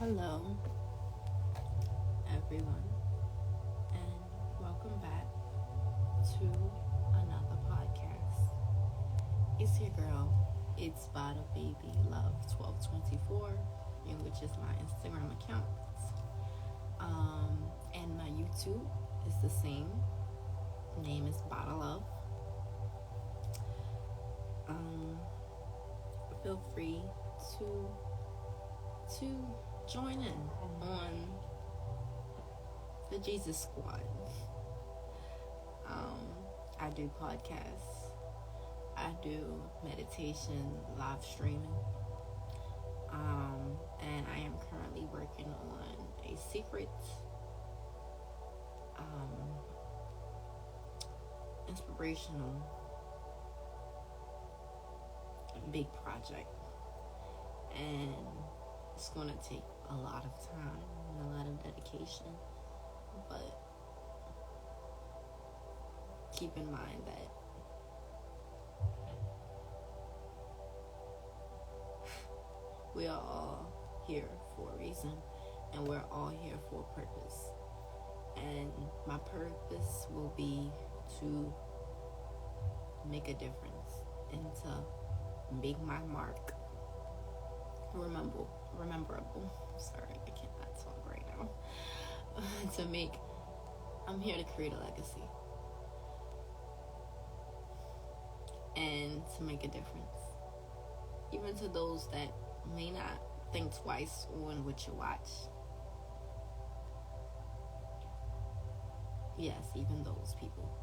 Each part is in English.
Hello, everyone, and welcome back to another podcast. It's your girl, it's Bada Baby Love 1224, which is my Instagram account. And my YouTube is the same. Name is Bada Love. Feel free to join in on the Jesus Squad. I do podcasts, I do meditation, live streaming, and I am currently working on a secret inspirational big project, and it's going to take a lot of time and a lot of dedication, but keep in mind that we are all here for a reason, and we're all here for a purpose. And my purpose will be to make a difference and to make my mark rememberable. Sorry, I cannot talk right now. I'm here to create a legacy and to make a difference, even to those that may not think twice on what you watch. Yes, even those people.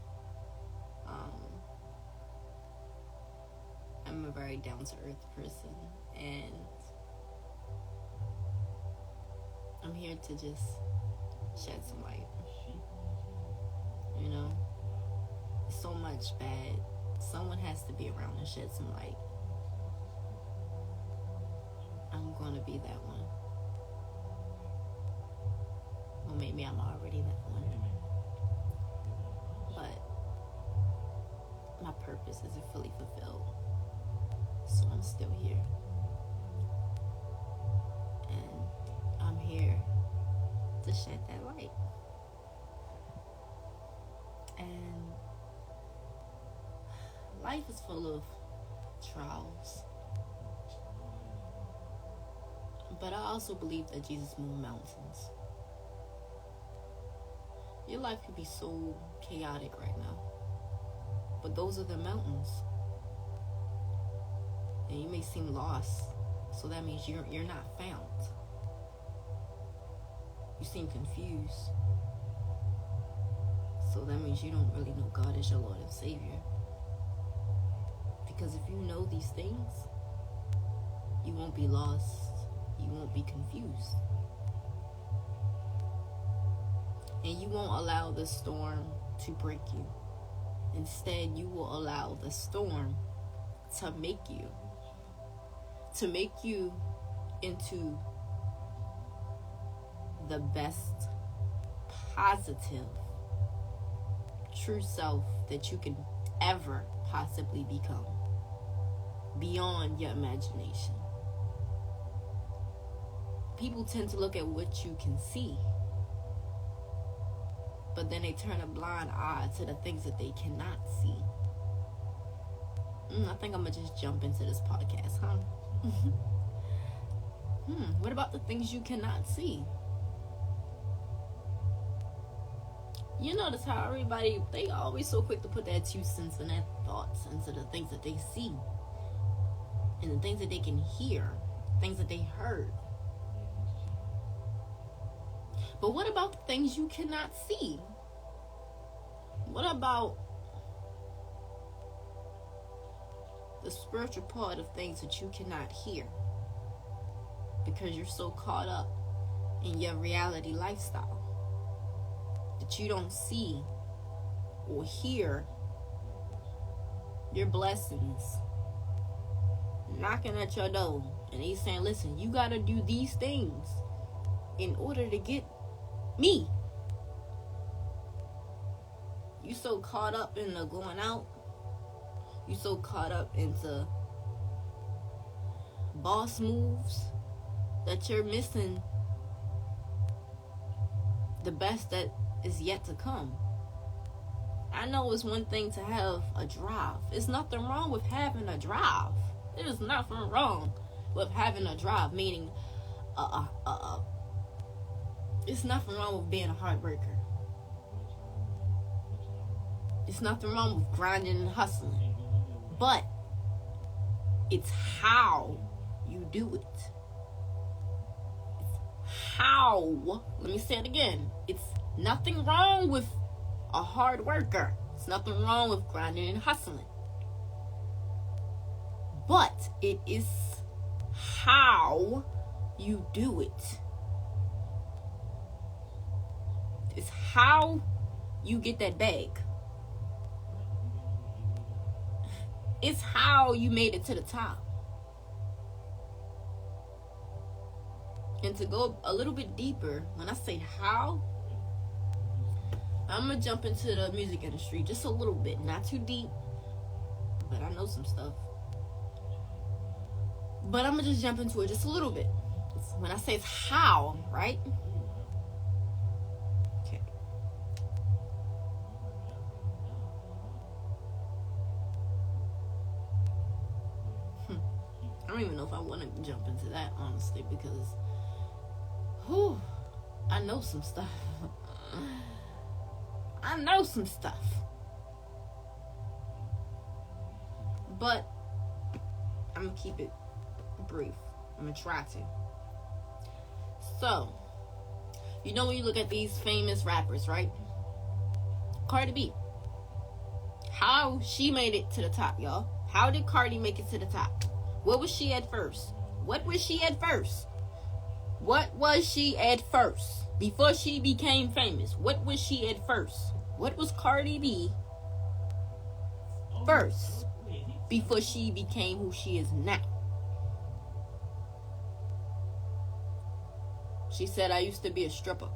I'm a very down-to-earth person, and I'm here to just shed some light. So much bad. Someone has to be around to shed some light. I'm going to be that one. Well, maybe I'm already that one. But my purpose isn't fully fulfilled. So I'm still here. And I'm here to shed that light. And life is full of trials. But I also believe that Jesus moved mountains. Your life could be so chaotic right now, but those are the mountains. And you may seem lost, so that means you're not found. You seem confused, so that means you don't really know God as your Lord and Savior. Because if you know these things, you won't be lost, you won't be confused, and you won't allow the storm to break you. Instead, you will allow the storm to make you into the best positive true self that you can ever possibly become, beyond your imagination. People tend to look at what you can see, but then they turn a blind eye to the things that they cannot see. I think I'm gonna just jump into this podcast, huh? What about the things you cannot see? You notice how everybody, they always so quick to put their 2 cents and their thoughts into the things that they see, and the things that they can hear, things that they heard. But what about the things you cannot see? What about the spiritual part of things that you cannot hear? Because you're so caught up in your reality lifestyle that you don't see or hear your blessings knocking at your door. And he's saying, listen, you got to do these things in order to get me. You so caught up in the going out. You so caught up into boss moves that you're missing the best that is yet to come. I know it's one thing to have a drive. There's nothing wrong with having a drive. There's nothing wrong with having a drive, meaning it's nothing wrong with being a hard worker. It's nothing wrong with grinding and hustling. But it's how you do it. It's how. Let me say it again. It's nothing wrong with a hard worker. It's nothing wrong with grinding and hustling. But it is how you do it. It's how you get that bag. It's how you made it to the top. And to go a little bit deeper, when I say how, I'm going to jump into the music industry just a little bit. Not too deep, but I know some stuff. But I'm going to just jump into it just a little bit. When I say it's how, right? Okay. I don't even know if I want to jump into that, honestly, because I know some stuff. I know some stuff. But I'm going to keep it brief. I'm going to try to. So, you know when you look at these famous rappers, right? Cardi B. How she made it to the top, y'all. How did Cardi make it to the top? What was she at first? What was she at first? What was she at first? Before she became famous, what was she at first? What was Cardi B first? Before she became who she is now? She said, I used to be a stripper.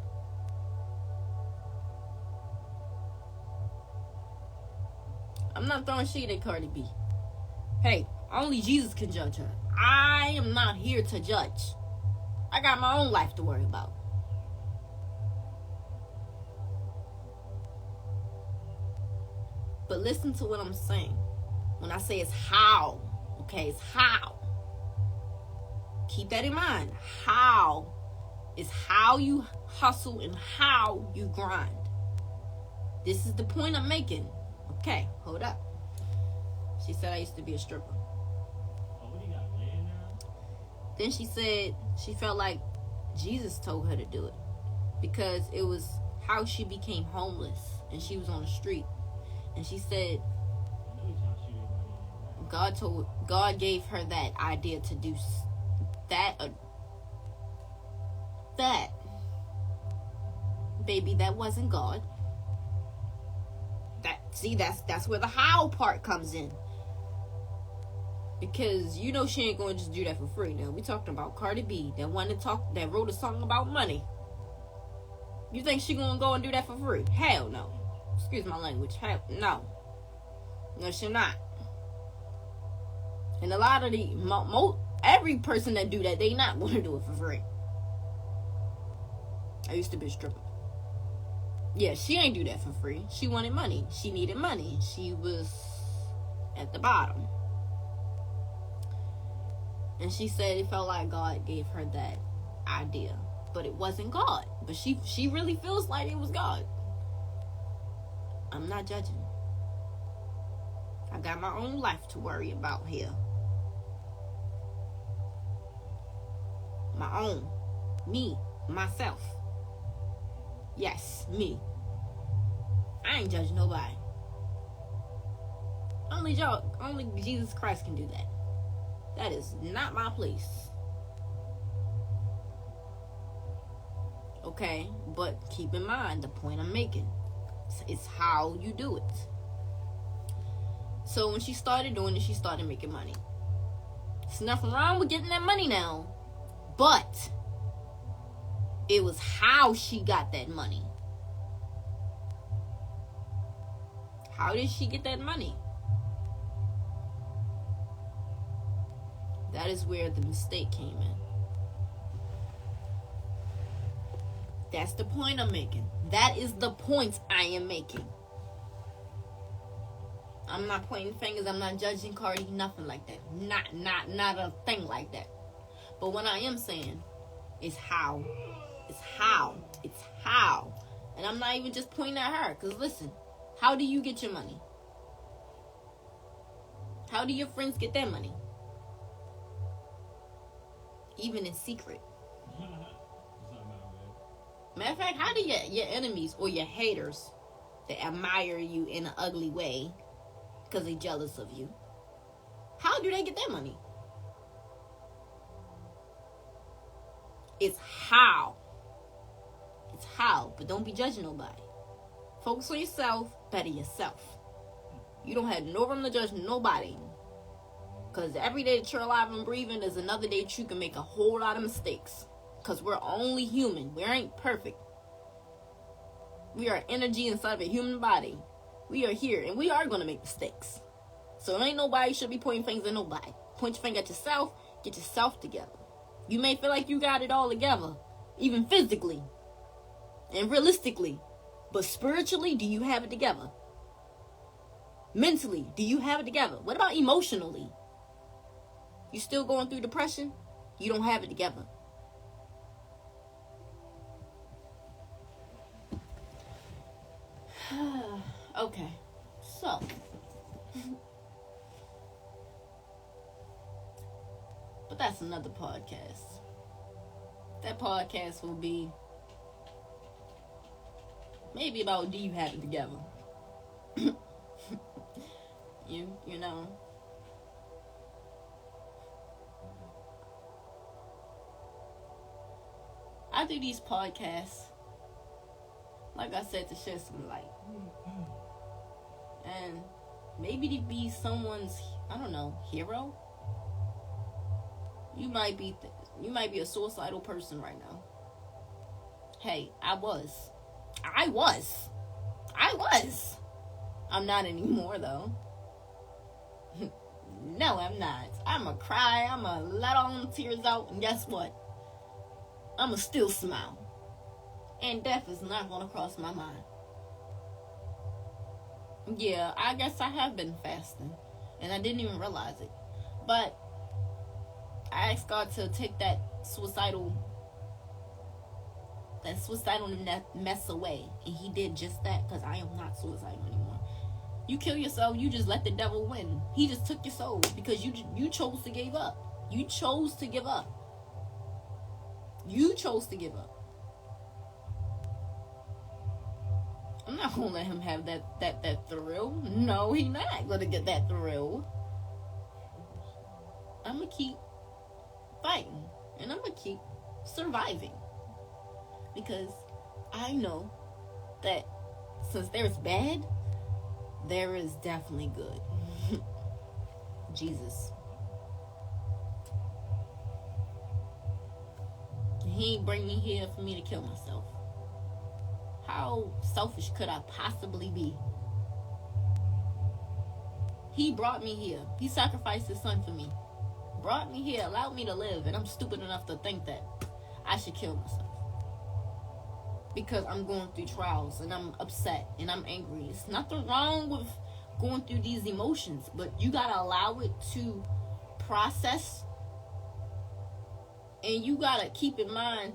I'm not throwing shade at Cardi B. Hey, only Jesus can judge her. I am not here to judge. I got my own life to worry about. But listen to what I'm saying. When I say it's how, okay, it's how. Keep that in mind. How is how you hustle and how you grind. This is the point I'm making. Okay, hold up. She said I used to be a stripper. Then she said she felt like Jesus told her to do it because it was how she became homeless and she was on the street. And she said God gave her that idea to do that. That, baby, that wasn't God. That's where the how part comes in. Because you know she ain't going to just do that for free. Now we talking about Cardi B, that wrote a song about money. You think she gonna go and do that for free? Hell no. Excuse my language. Hell no. No, she not. And a lot of every person that do that, they not gonna do it for free. I used to be a stripper. Yeah, she ain't do that for free. She wanted money. She needed money. She was at the bottom. And she said it felt like God gave her that idea. But it wasn't God. But she really feels like it was God. I'm not judging. I got my own life to worry about here. My own. Me. Myself. Yes, me. I ain't judging nobody. Only Jesus Christ can do that. That is not my place. Okay, but keep in mind the point I'm making. It's how you do it. So when she started doing it, she started making money. There's nothing wrong with getting that money now. But it was how she got that money. How did she get that money? That is where the mistake came in. That's the point I'm making. That is the point I am making. I'm not pointing fingers. I'm not judging Cardi. Nothing like that. Not a thing like that. But what I am saying is how. It's how. It's how. And I'm not even just pointing at her. Because listen, how do you get your money? How do your friends get their money? Even in secret. Matter of fact, how do your enemies or your haters that admire you in an ugly way because they're jealous of you, how do they get their money? It's how. It's how. But don't be judging nobody. Focus on yourself. Better yourself. You don't have no room to judge nobody. Because every day that you're alive and breathing is another day that you can make a whole lot of mistakes. Because we're only human. We ain't perfect. We are energy inside of a human body. We are here. And we are going to make mistakes. So ain't nobody should be pointing fingers at nobody. Point your finger at yourself. Get yourself together. You may feel like you got it all together. Even physically. And realistically. But spiritually, do you have it together? Mentally, do you have it together? What about emotionally? You still going through depression? You don't have it together. Okay, so but that's another podcast. That podcast will be maybe about do you have it together? you know. I do these podcasts, like I said, to shed some light. And maybe to be someone's, I don't know, hero. You might be a suicidal person right now. Hey, I was. I'm not anymore, though. No, I'm not. I'ma cry. I'ma let all them tears out. And guess what? I'ma still smile. And death is not gonna cross my mind. Yeah, I guess I have been fasting. And I didn't even realize it. But I asked God to take that suicidal mess away. And he did just that, because I am not suicidal anymore. You kill yourself, you just let the devil win. He just took your soul because you chose to give up. You chose to give up. You chose to give up. I'm not gonna let him have that thrill. No, he's not gonna get that thrill. I'm gonna keep fighting. And I'm gonna keep surviving. Because I know that since there's bad, there is definitely good. Jesus. He ain't bring me here for me to kill myself. How selfish could I possibly be? He brought me here. He sacrificed his son for me. Brought me here, allowed me to live, and I'm stupid enough to think that I should kill myself. Because I'm going through trials, and I'm upset, and I'm angry. There's nothing wrong with going through these emotions, but you gotta allow it to process. And you gotta keep in mind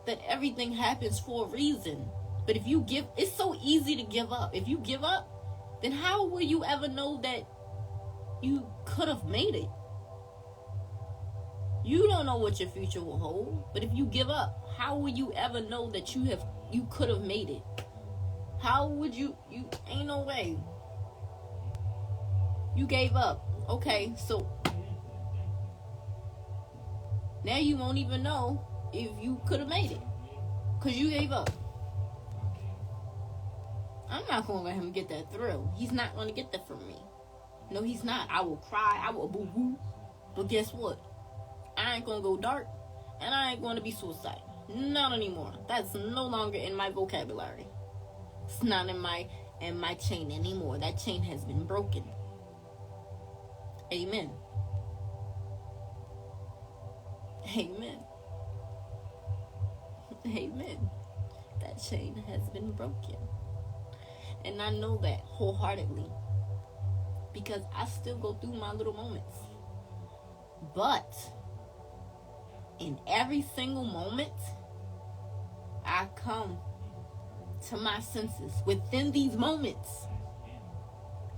that everything happens for a reason. But if you it's so easy to give up. If you give up, then how will you ever know that you could have made it? You don't know what your future will hold. But if you give up, how will you ever know that you could have made it? How would you ain't no way. You gave up. Okay, so now you won't even know if you could have made it. Because you gave up. I'm not going to let him get that thrill. He's not going to get that from me. No, he's not. I will cry. I will boo-hoo. But guess what? I ain't going to go dark. And I ain't going to be suicidal. Not anymore. That's no longer in my vocabulary. It's not in my chain anymore. That chain has been broken. Amen. Amen. Amen. That chain has been broken. And I know that wholeheartedly. Because I still go through my little moments. But in every single moment, I come to my senses. Within these moments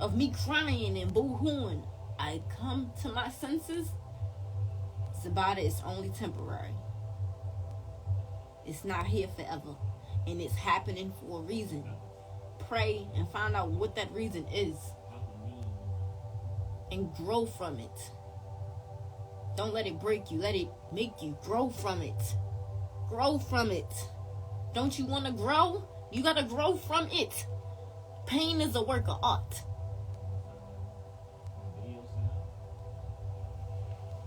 of me crying and boo-hooing, I come to my senses. Sabata is only temporary. It's not here forever. And it's happening for a reason. Pray and find out what that reason is. And grow from it. Don't let it break you. Let it make you. Grow from it. Grow from it. Don't you want to grow? You got to grow from it. Pain is a work of art.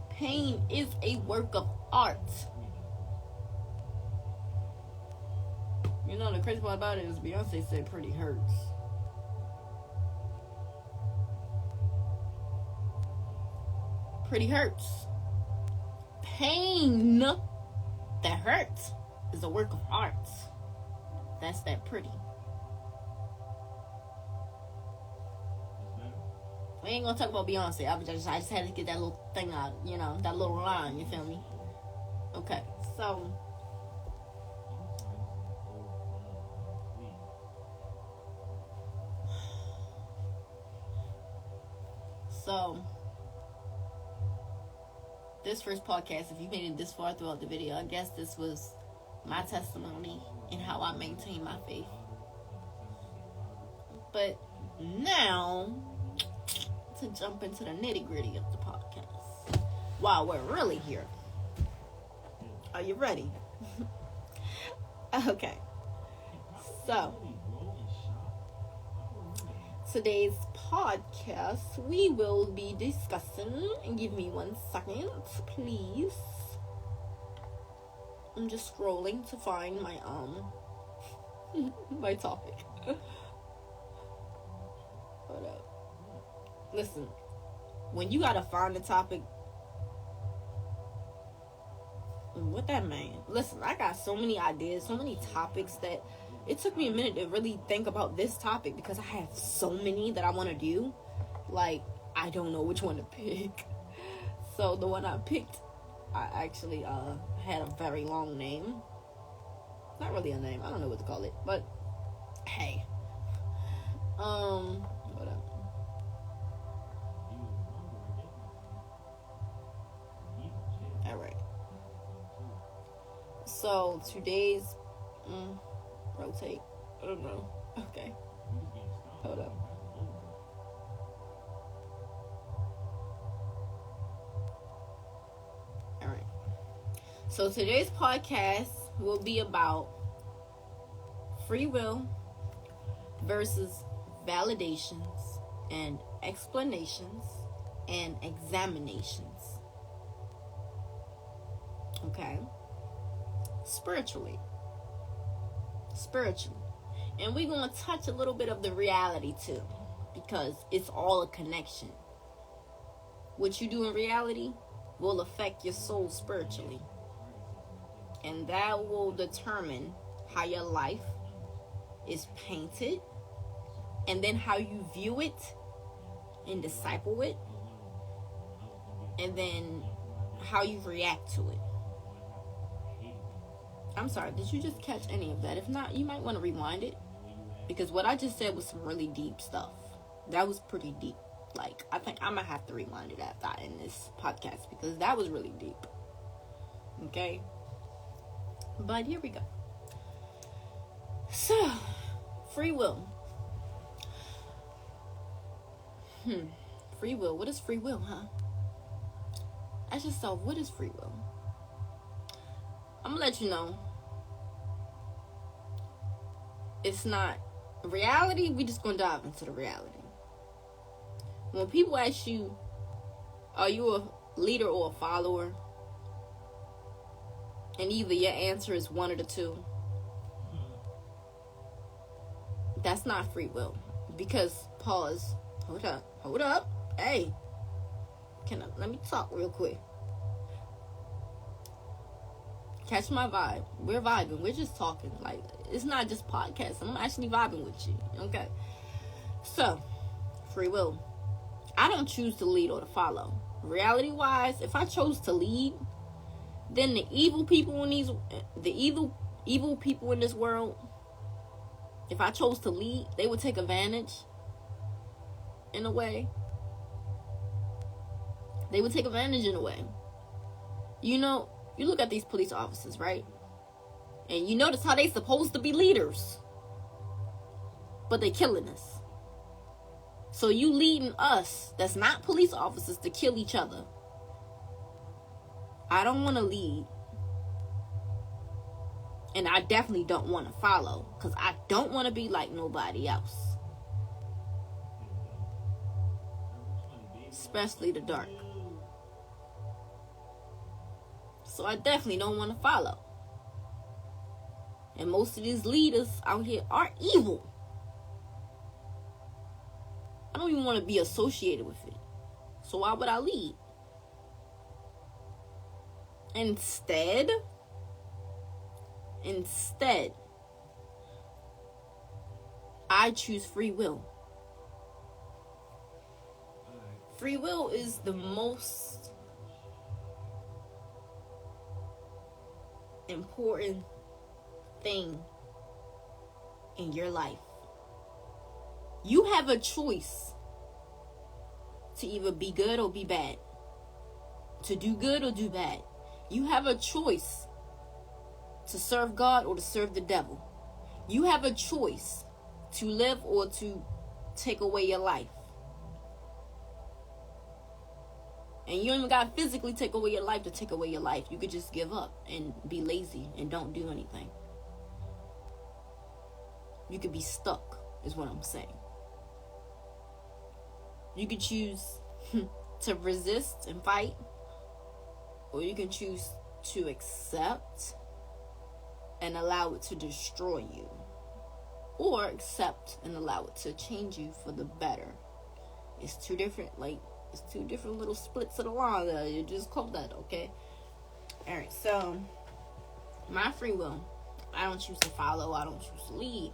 Pain is a work of art. You know, the crazy part about it is Beyonce said pretty hurts. Pretty hurts. Pain that hurts is a work of art. That's that pretty. We ain't gonna talk about Beyonce. I just had to get that little thing out, you know, that little line, you feel me? Okay, so this first podcast, if you made it this far throughout the video, I guess this was my testimony and how I maintain my faith. But now, to jump into the nitty-gritty of the podcast, while we're really here. Are you ready? Okay. So, today's podcast, we will be discussing, and give me 1 second, please. I'm just scrolling to find my my topic. Hold up. Listen, when you gotta find a topic, what that mean? Listen, I got so many ideas, so many topics that it took me a minute to really think about this topic because I have so many that I want to do. Like, I don't know which one to pick. So the one I picked, I actually had a very long name. Not really a name. I don't know what to call it. But hey, whatever. All right. So today's rotate. I don't know. Okay. Hold up. All right. So today's podcast will be about free will versus validations and explanations and examinations. Okay? Spiritually. And we're going to touch a little bit of the reality too, because it's all a connection. What you do in reality will affect your soul spiritually, and that will determine how your life is painted, and then how you view it and disciple it, and then how you react to it. I'm sorry, did you just catch any of that? If not, you might want to rewind it, because what I just said was some really deep stuff. That was pretty deep. Like, I think I'm gonna have to rewind it after I end this podcast, because that was really deep. Okay? But here we go. So, free will. Free will. What is free will, huh? Ask yourself, what is free will? I'm gonna let you know. It's not reality. We just gonna dive into the reality. When people ask you, are you a leader or a follower? And either your answer is one of the two, that's not free will. Because, pause, hold up, hey, let me talk real quick. Catch my vibe. We're vibing. We're just talking. Like, it's not just podcasting. I'm actually vibing with you. Okay? So, free will. I don't choose to lead or to follow. Reality-wise, if I chose to lead, then the evil people in this world, if I chose to lead, they would take advantage in a way. They would take advantage in a way. You know, you look at these police officers, right? And you notice how they supposed to be leaders. But they killing us. So you leading us, that's not police officers, to kill each other. I don't want to lead. And I definitely don't want to follow. Because I don't want to be like nobody else. Especially the dark. So I definitely don't want to follow. And most of these leaders out here are evil. I don't even want to be associated with it. So why would I lead? Instead, I choose free will. Free will is the most important thing in your life. You have a choice to either be good or be bad, to do good or do bad. You have a choice to serve God or to serve the devil. You have a choice to live or to take away your life. And you don't even got to physically take away your life to take away your life. You could just give up and be lazy and don't do anything. You could be stuck, is what I'm saying. You could choose to resist and fight, or you can choose to accept and allow it to destroy you, or accept and allow it to change you for the better. It's two different little splits of the line. You just call that, okay? Alright, so my free will. I don't choose to follow. I don't choose to lead.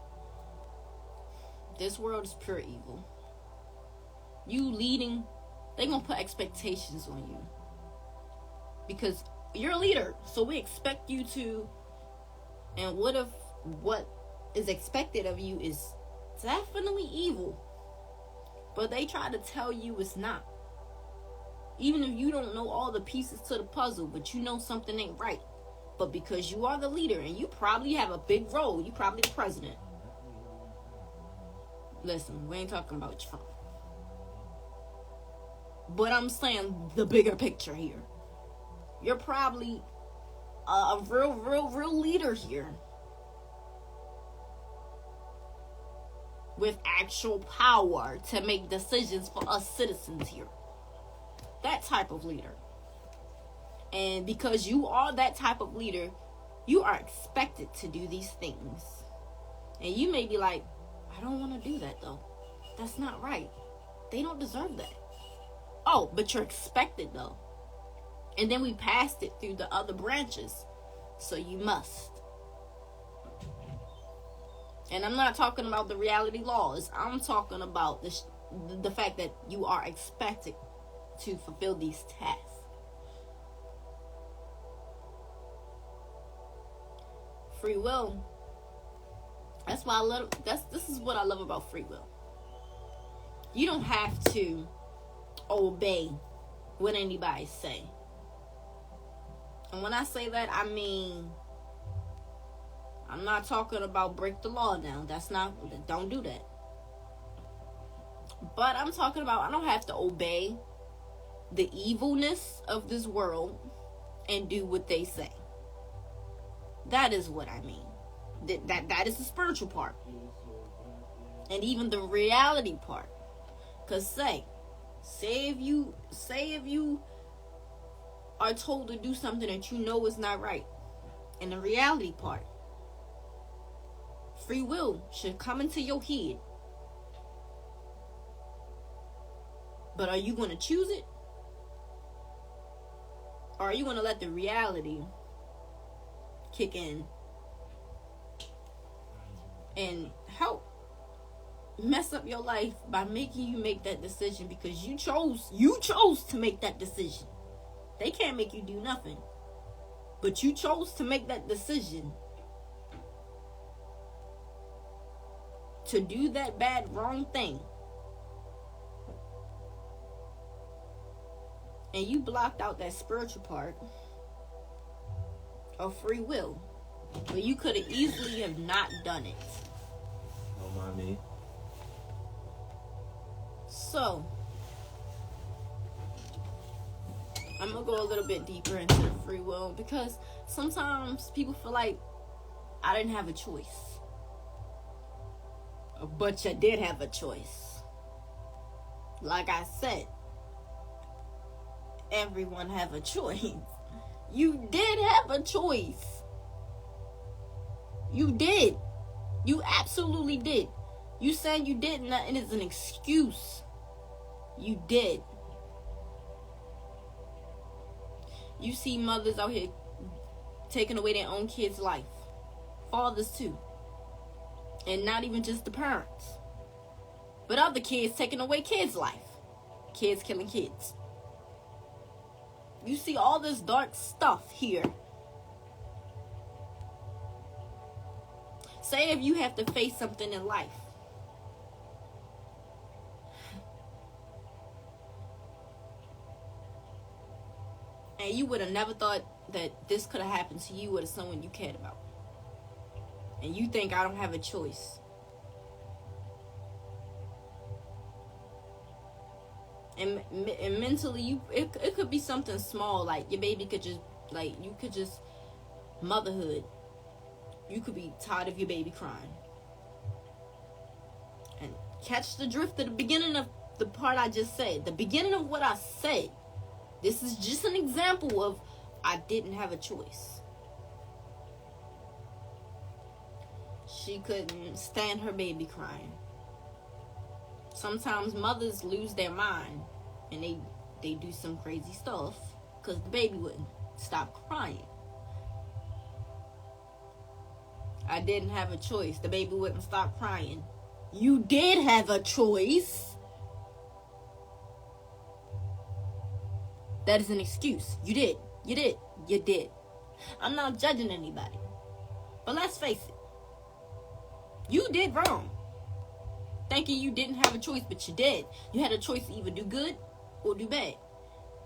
This world is pure evil. You leading, they gonna put expectations on you. Because you're a leader, so we expect you to. And what if what is expected of you is definitely evil? But they try to tell you it's not. Even if you don't know all the pieces to the puzzle, but you know something ain't right. But because you are the leader and you probably have a big role, you probably the president. Listen, we ain't talking about Trump. But I'm saying the bigger picture here. You're probably a real leader here. With actual power to make decisions for us citizens here. That type of leader. And because you are that type of leader, you are expected to do these things. And you may be like, I don't want to do that though. That's not right. They don't deserve that. Oh, but you're expected though. And then we passed it through the other branches. So you must. And I'm not talking about the reality laws. I'm talking about the fact that you are expected to fulfill these tasks. Free will. That's why I love. This is what I love about free will. You don't have to obey what anybody say. And when I say that, I mean, I'm not talking about break the law now. Don't do that. But I'm talking about I don't have to obey the evilness of this world and do what they say. That is what I mean. That is the spiritual part. And even the reality part. Because say if you are told to do something that you know is not right. And the reality part. Free will should come into your head. But are you going to choose it? Or are you going to let the reality kick in and help mess up your life by making you make that decision, because you chose to make that decision. They can't make you do nothing, but you chose to make that decision to do that bad, wrong thing. And you blocked out that spiritual part of free will, but you could have easily have not done it. Don't mind me. So, I'm going to go a little bit deeper into the free will, because sometimes people feel like I didn't have a choice. But you did have a choice. Like I said, everyone have a choice. You did have a choice. You did. You absolutely did. You saying you didn't, and it's an excuse. You did. You see mothers out here taking away their own kids' life. Fathers too. And not even just the parents, but other kids taking away kids' life. Kids killing kids. You see all this dark stuff here. Say if you have to face something in life. And you would have never thought that this could have happened to you or to someone you cared about. And you think I don't have a choice. And mentally, it could be something small, like your baby could just, motherhood. You could be tired of your baby crying. And catch the drift at the beginning of the part I just said. The beginning of what I said. This is just an example of I didn't have a choice. She couldn't stand her baby crying. Sometimes mothers lose their mind and they do some crazy stuff because the baby wouldn't stop crying. I didn't have a choice. The baby wouldn't stop crying. You did have a choice. That is an excuse. You did. I'm not judging anybody. But let's face it. You did wrong. Thinking you didn't have a choice, but you did. You had a choice to either do good or do bad.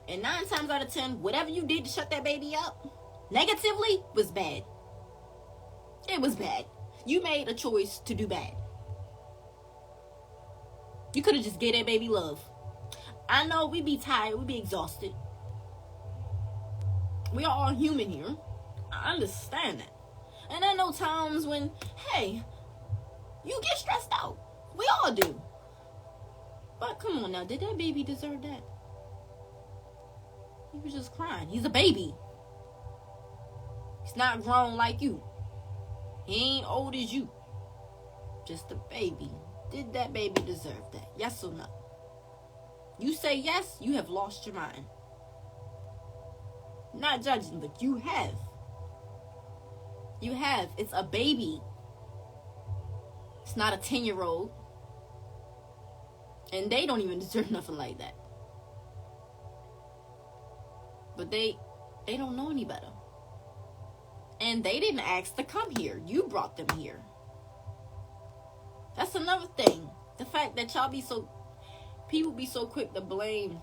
And 9 times out of 10, whatever you did to shut that baby up, negatively, was bad. It was bad. You made a choice to do bad. You could have just gave that baby love. I know we be tired, we be exhausted. We are all human here. I understand that. And I know times when, hey, you get stressed out. We all do. But come on now, did that baby deserve that? He was just crying. He's a baby. He's not grown like you. He ain't old as you. Just a baby. Did that baby deserve that? Yes or no? You say yes, you have lost your mind. Not judging, but you have. You have. It's a baby. It's not a 10-year-old. And they don't even deserve nothing like that. But they don't know any better. And they didn't ask to come here. You brought them here. That's another thing. The fact that people be so quick to blame.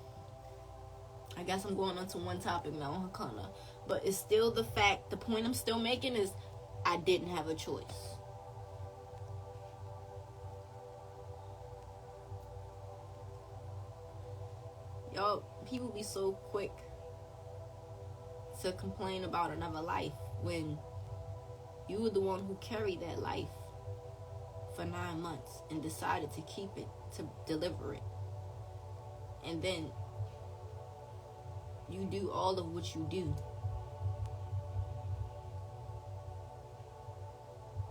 I guess I'm going on to one topic now, kinda. But it's still the point I'm still making is I didn't have a choice. Y'all, people be so quick to complain about another life when you were the one who carried that life for 9 months and decided to keep it, to deliver it. And then you do all of what you do.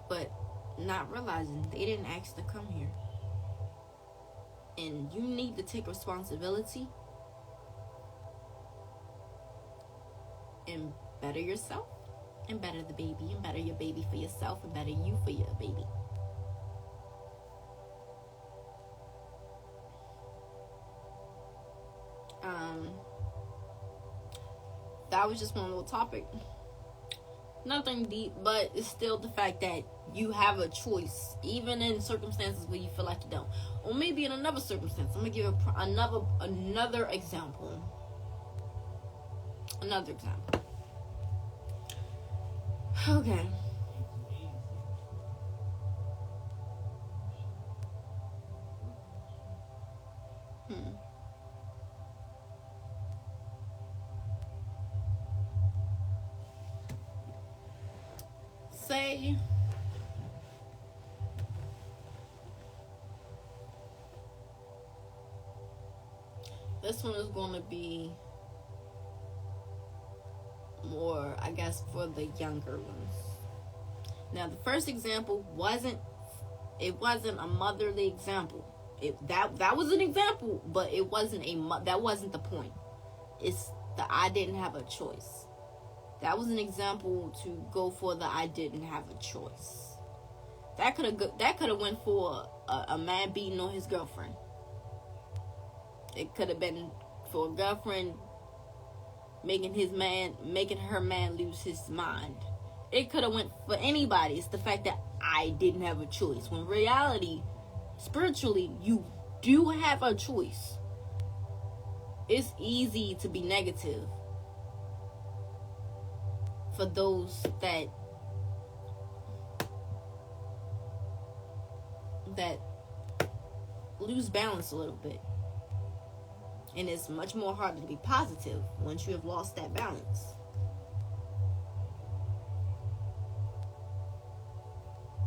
But not realizing they didn't ask to come here. And you need to take responsibility and better yourself and better the baby, and better your baby for yourself, and better you for your baby. That was just one little topic. Nothing deep, but it's still the fact that you have a choice, even in circumstances where you feel like you don't. Or maybe in another circumstance. I'm gonna give another example. Another example. Okay. Say this one is going to be more, I guess, for the younger ones. Now, the first example wasn't a motherly example. That was an example, but it wasn't that wasn't the point. It's that I didn't have a choice. That was an example to go for the I didn't have a choice. That could have went for a man beating on his girlfriend. It could have been for a girlfriend making her man lose his mind. It could have went for anybody. It's the fact that I didn't have a choice. When in reality, spiritually, you do have a choice. It's easy to be negative for those that lose balance a little bit. And it's much more harder to be positive once you have lost that balance.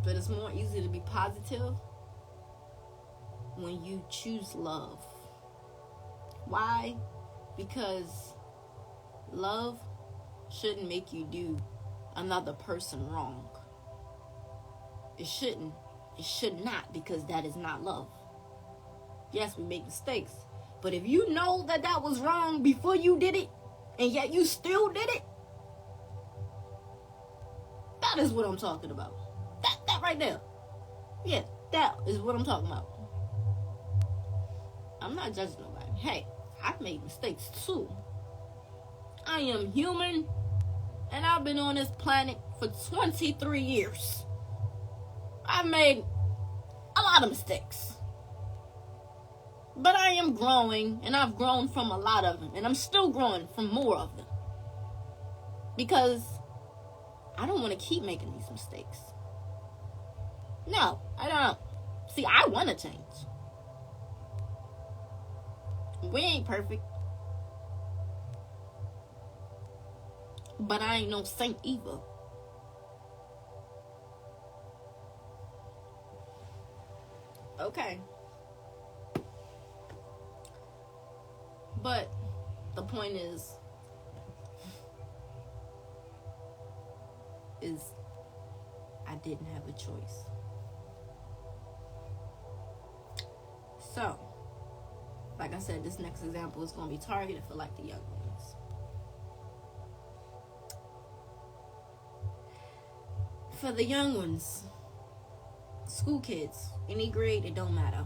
But it's more easy to be positive when you choose love. Why? Because love shouldn't make you do another person wrong. It shouldn't. It should not, because that is not love. Yes, we make mistakes. But if you know that was wrong before you did it, and yet you still did it, that is what I'm talking about. That right there. Yeah, that is what I'm talking about. I'm not judging nobody. Hey, I've made mistakes too. I am human, and I've been on this planet for 23 years. I've made a lot of mistakes. But I am growing, and I've grown from a lot of them, and I'm still growing from more of them. Because I don't want to keep making these mistakes. No, I don't. See, I want to change. We ain't perfect. But I ain't no saint either. Okay. But the point is I didn't have a choice. So, like I said, this next example is going to be targeted for like the young ones. For the young ones, school kids, any grade, it don't matter.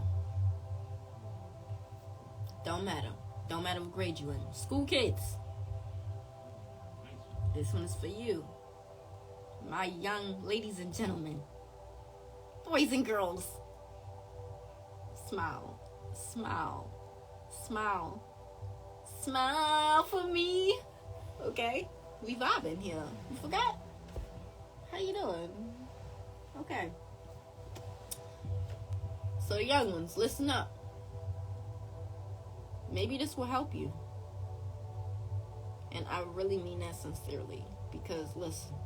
Don't matter. Don't matter what grade you in. School kids. This one is for you. My young ladies and gentlemen. Boys and girls. Smile. Smile. Smile. Smile for me. Okay? We vibing here. You forgot? How you doing? Okay. So the young ones, listen up. Maybe this will help you. And I really mean that sincerely. Because, listen,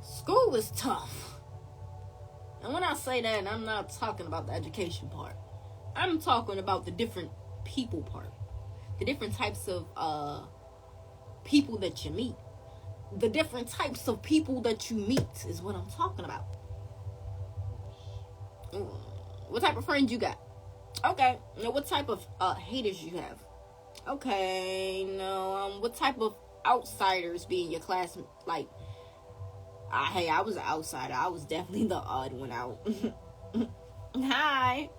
school is tough. And when I say that, I'm not talking about the education part. I'm talking about the different people part. The different types of people that you meet. The different types of people that you meet is what I'm talking about. What type of friends you got? Okay. Now, what type of haters you have? Okay. Now, what type of outsiders be in your class? Like, I was an outsider. I was definitely the odd one out. Hi.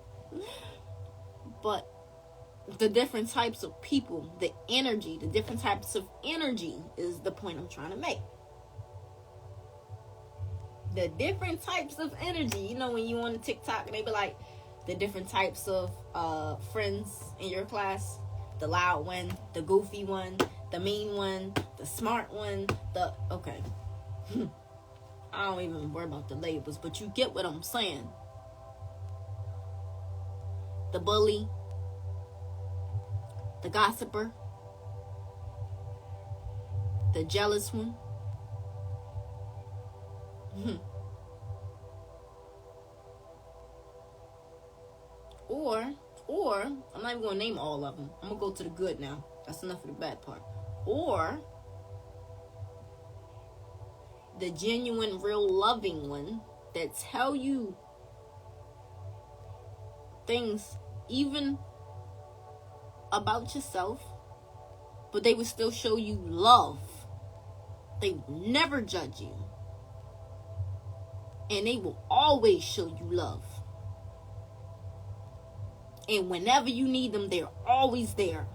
But the different types of people, the energy, the different types of energy is the point I'm trying to make. The different types of energy. You know, when you on TikTok and they be like, the different types of friends in your class. The loud one, the goofy one, the mean one, the smart one, okay. I don't even worry about the labels, but you get what I'm saying. The bully, the gossiper, the jealous one. Or I'm not even gonna name all of them. I'm gonna go to the good now. That's enough of the bad part. Or the genuine, real loving one that tell you things even about yourself, but they would still show you love. They would never judge you, and they will always show you love. And whenever you need them, they're always there.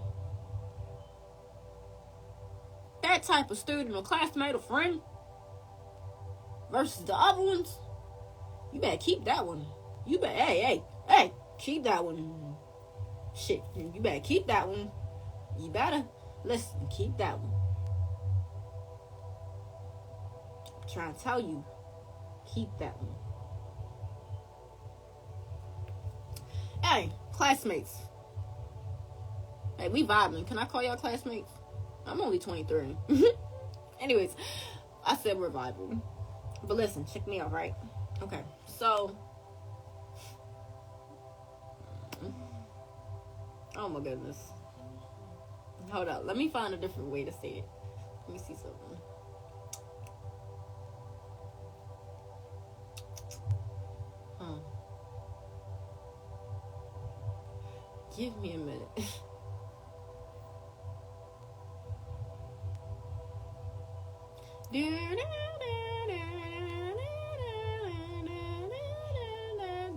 That type of student or classmate or friend versus the other ones, you better keep that one. You better, hey, keep that one. Shit, you better keep that one. You better, listen, keep that one. I'm trying to tell you, keep that one. Hey, classmates. Hey, we vibing. Can I call y'all classmates? I'm only 23. Anyways, I said we're vibing. But listen, check me out, right? Okay, so... Oh my goodness. Hold up. Let me find a different way to say it. Let me see something. Give me a minute.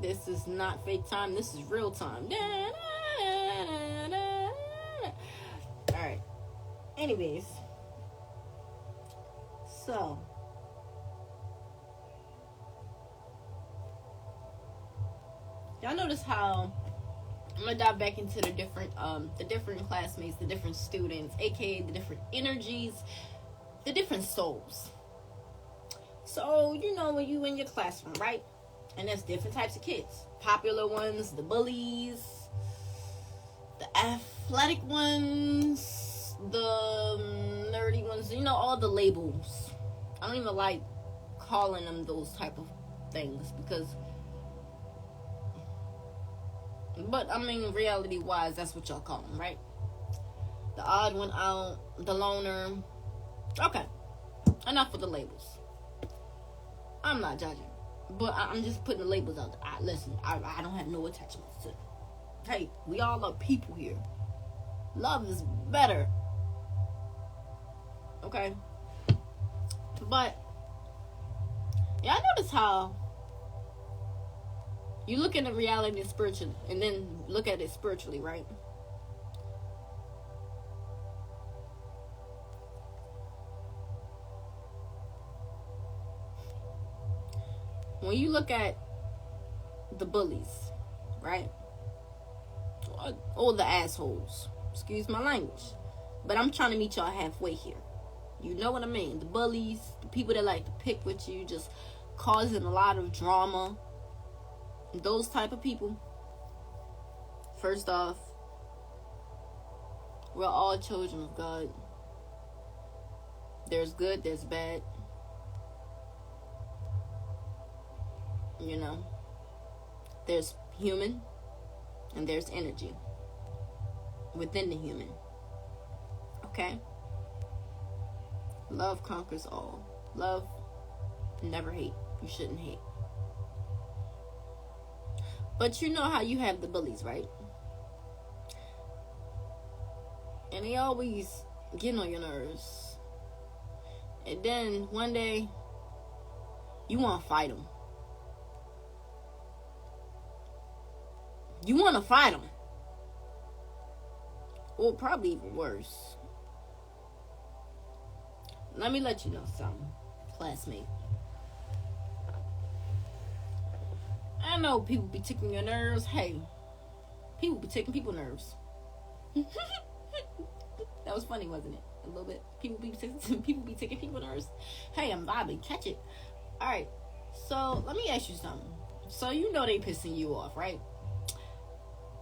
This is not fake time. This is real time. Alright. Anyways. So. Y'all notice how I'm gonna dive back into the different classmates, the different students, aka the different energies, the different souls. So, you know, when you in your classroom, right? And there's different types of kids. Popular ones, the bullies, the athletic ones, the nerdy ones, you know, all the labels. I don't even like calling them those type of things because, but I mean, reality wise, that's what y'all call them, right? The odd one out, the loner. Okay, enough with the labels. I'm not judging, but I'm just putting the labels out there. Listen, I don't have no attachments to it. Hey, we all are people here. Love is better. Okay? But, y'all notice how you look at the reality spiritually, and then look at it spiritually, right? When you look at the bullies, right? Or the assholes. Excuse my language. But I'm trying to meet y'all halfway here. You know what I mean? The bullies, the people that like to pick with you, just causing a lot of drama. Those type of people. First off, we're all children of God. There's good, there's bad. You know, there's human and there's energy within the human. Okay? Love conquers all. Love, never hate. You shouldn't hate. But you know how you have the bullies, right? And they always get on your nerves. And then one day, You want to fight them. You want to fight them. Or probably even worse. Let me let you know something, classmate. I know people be tickling your nerves. Hey, people be tickling people's nerves. That was funny, wasn't it? A little bit. People be tickling people's nerves. Hey, I'm vibing. Catch it. All right. So let me ask you something. So you know they pissing you off, right?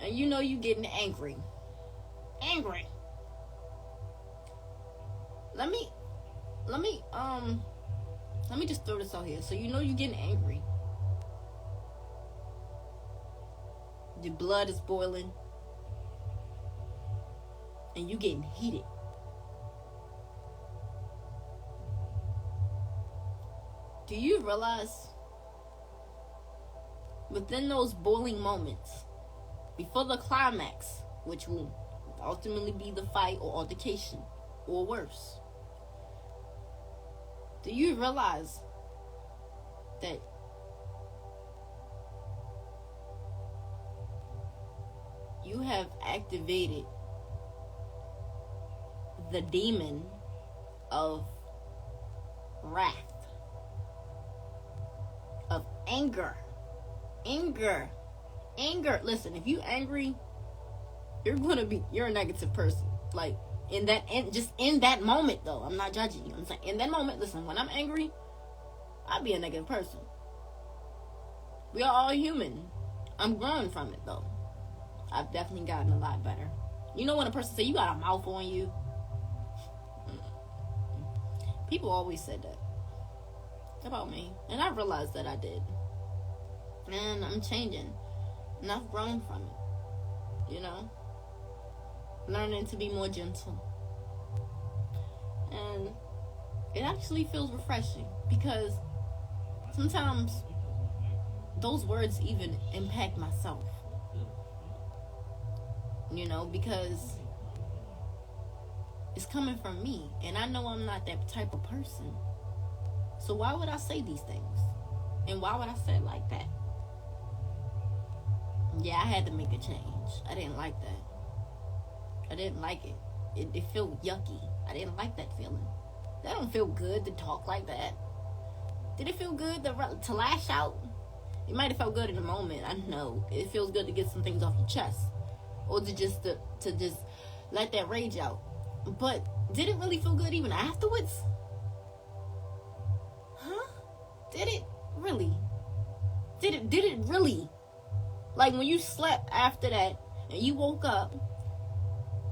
And you know you getting angry. Let me just throw this out here. So you know you getting angry. Your blood is boiling. And you getting heated. Do you realize within those boiling moments, before the climax, which will ultimately be the fight or altercation, or worse, do you realize that you have activated the demon of wrath, of anger? Listen, if you angry, you're a negative person. Like, in that moment, though, I'm not judging you. I'm saying, in that moment, listen, when I'm angry, I'd be a negative person. We are all human. I'm growing from it, though. I've definitely gotten a lot better. You know when a person say you got a mouth on you? People always said that about me, and I realized that I did. And I'm changing, and I've grown from it. You know, learning to be more gentle, and it actually feels refreshing because sometimes those words even impact myself. You know, because it's coming from me, and I know I'm not that type of person. So why would I say these things? And why would I say it like that? Yeah, I had to make a change. I didn't like that. I didn't like it. It felt yucky. I didn't like that feeling. That don't feel good to talk like that. Did it feel good to lash out? It might have felt good in the moment. I know. It feels good to get some things off your chest. Or to just let that rage out. But did it really feel good even afterwards? Huh? Did it really? Did it really? Like when you slept after that and you woke up,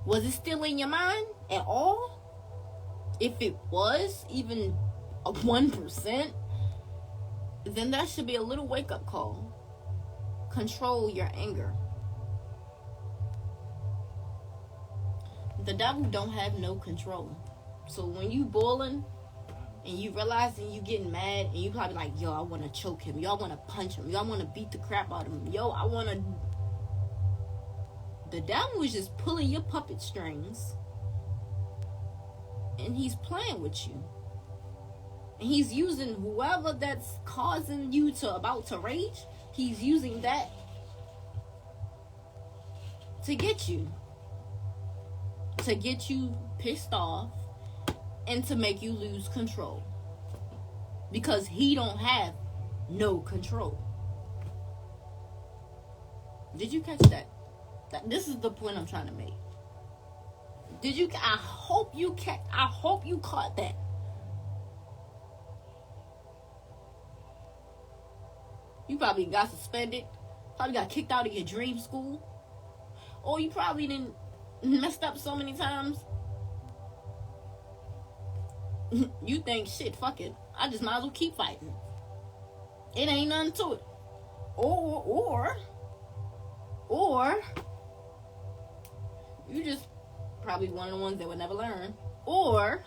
was it still in your mind at all? If it was even a 1%, then that should be a little wake-up call. Control your anger. The devil don't have no control. So when you boiling and you realizing you getting mad and you probably like, yo, I want to choke him. Yo, I want to punch him. Yo, I want to beat the crap out of him. Yo, I want to... The devil is just pulling your puppet strings and he's playing with you. And he's using whoever that's causing you about to rage, he's using that to get you. To get you pissed off and to make you lose control. Because he don't have no control. Did you catch that? This is the point I'm trying to make. I hope you caught that. You probably got suspended. Probably got kicked out of your dream school. Or you probably didn't messed up so many times. You think, shit, fuck it. I just might as well keep fighting. It ain't nothing to it. Or you just probably one of the ones that would never learn. Or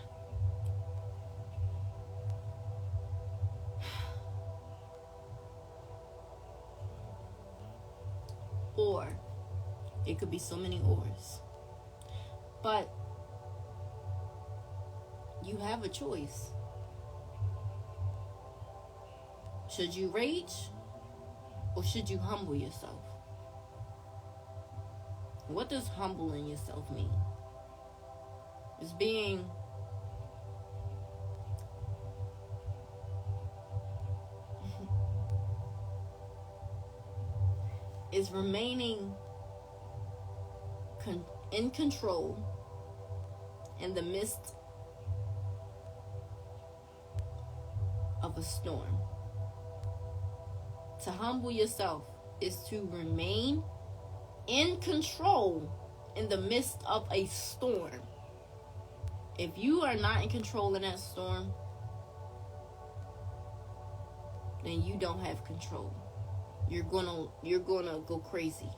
it could be so many ors. But you have a choice. Should you rage or should you humble yourself? What does humbling yourself mean? It's being is remaining in control in the midst of a storm. To humble yourself is to remain in control in the midst of a storm. If you are not in control in that storm, then you don't have control. You're gonna go crazy.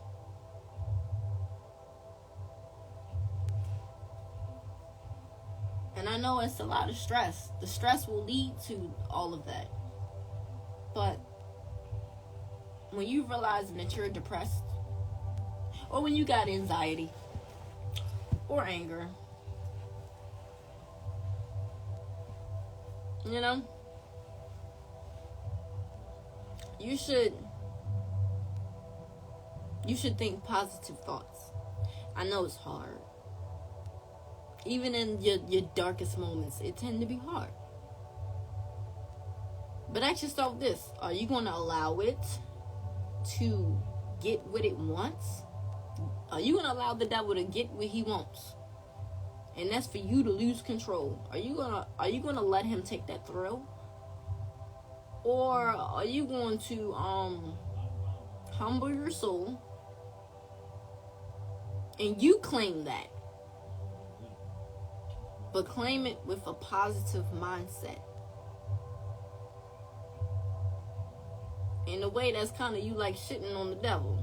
And I know it's a lot of stress. The stress will lead to all of that. But when you realize that you're depressed, or when you got anxiety or anger, you know, you should think positive thoughts. I know it's hard. Even in your darkest moments, it tend to be hard. But ask yourself this: are you going to allow it to get what it wants? Are you going to allow the devil to get what he wants? And that's for you to lose control. Are you gonna let him take that thrill? Or are you going to humble your soul and you claim that? But claim it with a positive mindset. In a way that's kind of you like shitting on the devil.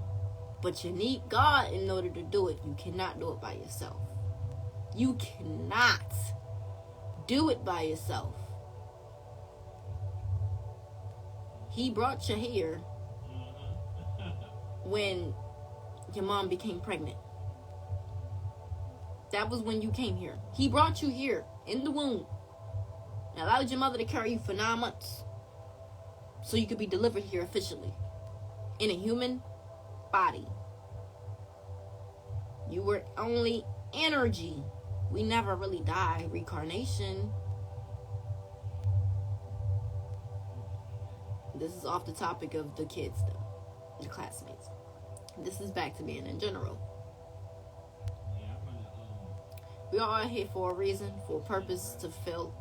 But you need God in order to do it. You cannot do it by yourself. You cannot do it by yourself. He brought you here when your mom became pregnant. That was when you came here. He brought you here in the womb and allowed your mother to carry you for 9 months so you could be delivered here officially in a human body. You were only energy. We never really die. Reincarnation. This is off the topic of the kids though, the classmates. This is back to being in general. We are all here for a reason, for a purpose to fulfill.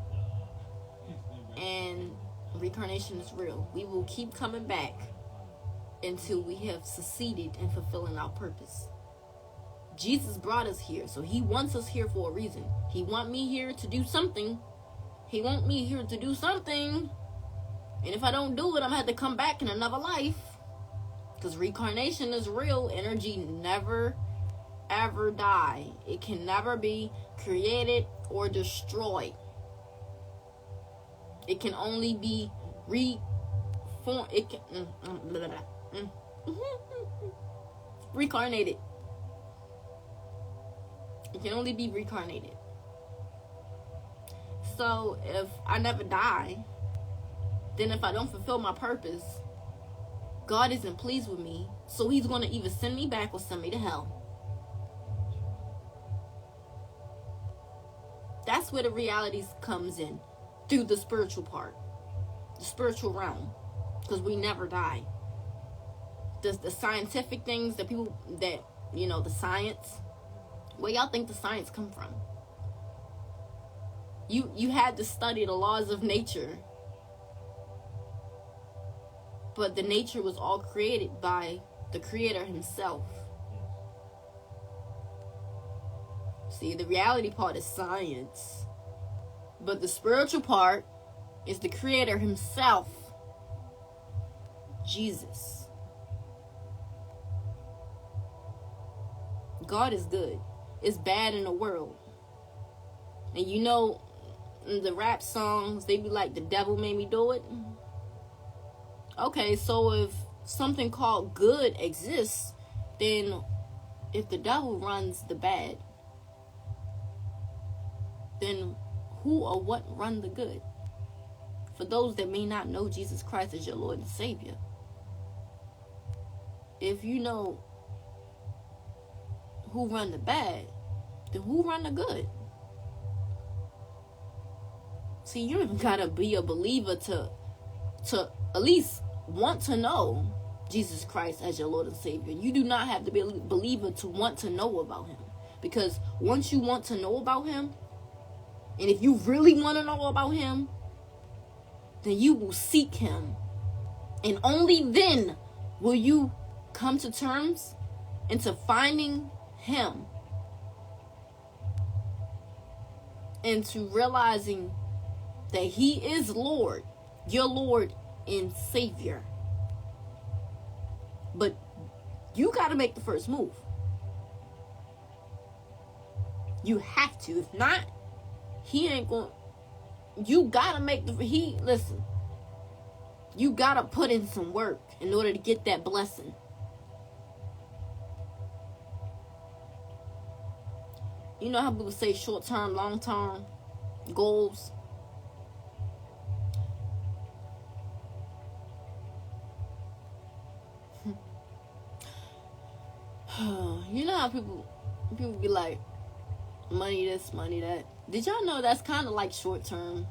And reincarnation is real. We will keep coming back until we have succeeded in fulfilling our purpose. Jesus brought us here, so he wants us here for a reason. He wants me here to do something. He wants me here to do something. And if I don't do it, I'm going to have to come back in another life. Because reincarnation is real. Energy never, ever die. It can never be created or destroyed. It can only be reformed. It can reincarnated. It can only be reincarnated. So if I never die, then if I don't fulfill my purpose, God isn't pleased with me. So he's going to either send me back or send me to hell. That's where the reality comes in. Through the spiritual part. The spiritual realm. Because we never die. The scientific things, the people that, you know, the science. Where y'all think the science come from? You had to study the laws of nature. But the nature was all created by the creator himself. See, the reality part is science. But the spiritual part is the creator himself. Jesus. God is good. It's bad in the world. And you know, in the rap songs, they be like, the devil made me do it. Okay, so if something called good exists, then if the devil runs the bad, then who or what run the good? for those that may not know Jesus Christ as your Lord and Savior, if you know who run the bad, then who run the good? See, you don't gotta be a believer to at least want to know Jesus Christ as your Lord and Savior. You do not have to be a believer to want to know about him. Because once you want to know about him, and if you really want to know about him, then you will seek him. And only then will you come to terms into finding him. And to realizing that he is Lord, your Lord and Savior. But you got to make the first move. You have to. If not, he ain't going. You got to make listen. You got to put in some work in order to get that blessing. You know how people say short-term, long-term goals? You know how people be like, money this, money that. Did y'all know that's kind of like short term?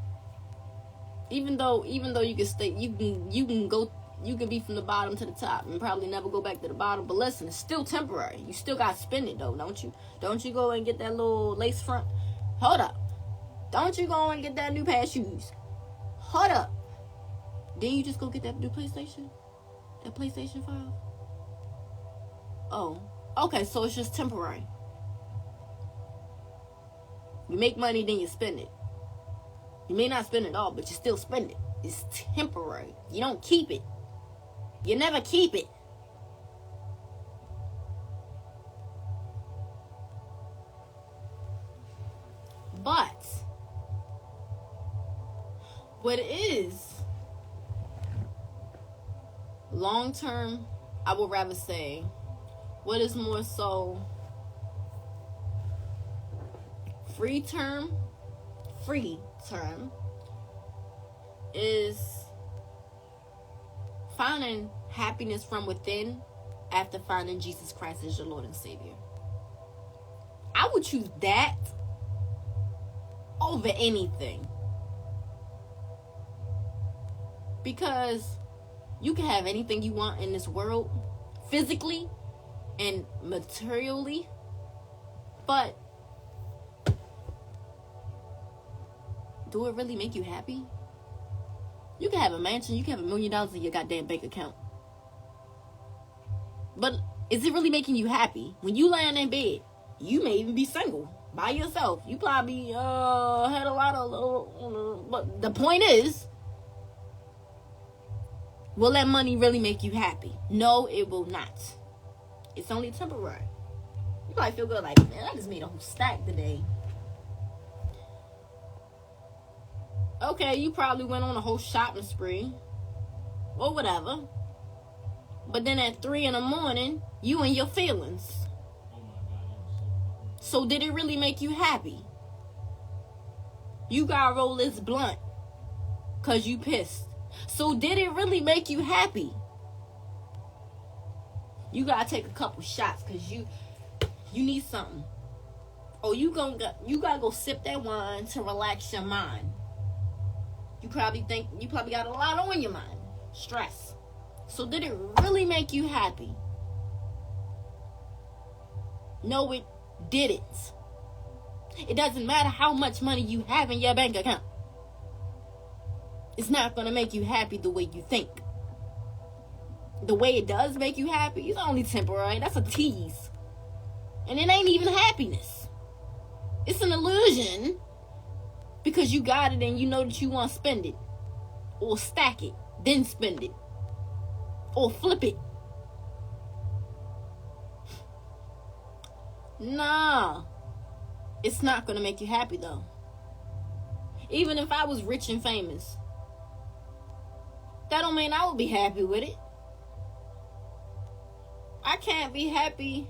Even though you can stay, you can be from the bottom to the top and probably never go back to the bottom. But listen, it's still temporary. You still got to spend it though, don't you? Don't you go and get that little lace front? Hold up. Don't you go and get that new pair of shoes? Hold up. Then you just go get that new PlayStation? That PlayStation 5? Oh. Okay, so it's just temporary. You make money, then you spend it. You may not spend it all, but you still spend it. It's temporary. You don't keep it. You never keep it. But what is long term, I would rather say, what is more so free term is finding happiness from within after finding Jesus Christ as your Lord and Savior. I would choose that over anything. Because you can have anything you want in this world, physically and materially, but do it really make you happy? You can have a mansion, you can have $1 million in your goddamn bank account, but is it really making you happy? When you laying in bed, you may even be single by yourself. You probably had a lot of but the point is, will that money really make you happy? No, it will not. It's only temporary. You probably feel good like, man, I just made a whole stack today. Okay, you probably went on a whole shopping spree. Or whatever. But then at 3 a.m, you in your feelings. So did it really make you happy? You gotta roll this blunt because you pissed. So did it really make you happy? You gotta take a couple shots because you need something. Or you gotta go sip that wine to relax your mind. You probably got a lot on your mind. Stress. So did it really make you happy? No, it didn't. It doesn't matter how much money you have in your bank account. It's not going to make you happy the way you think. The way it does make you happy is only temporary. That's a tease. And it ain't even happiness. It's an illusion. Because you got it and you know that you want to spend it. Or stack it. Then spend it. Or flip it. Nah. It's not going to make you happy though. Even if I was rich and famous, that don't mean I would be happy with it. I can't be happy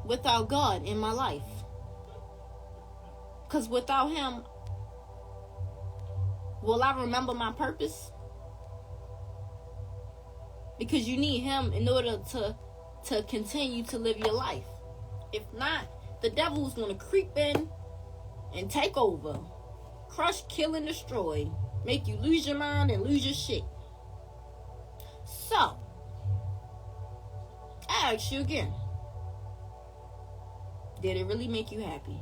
without God in my life. Because without him, Will I remember my purpose? Because you need him in order to continue to live your life. If not, the devil's going to creep in and take over. Crush, kill, and destroy. Make you lose your mind and lose your shit. So, I ask you again. Did it really make you happy?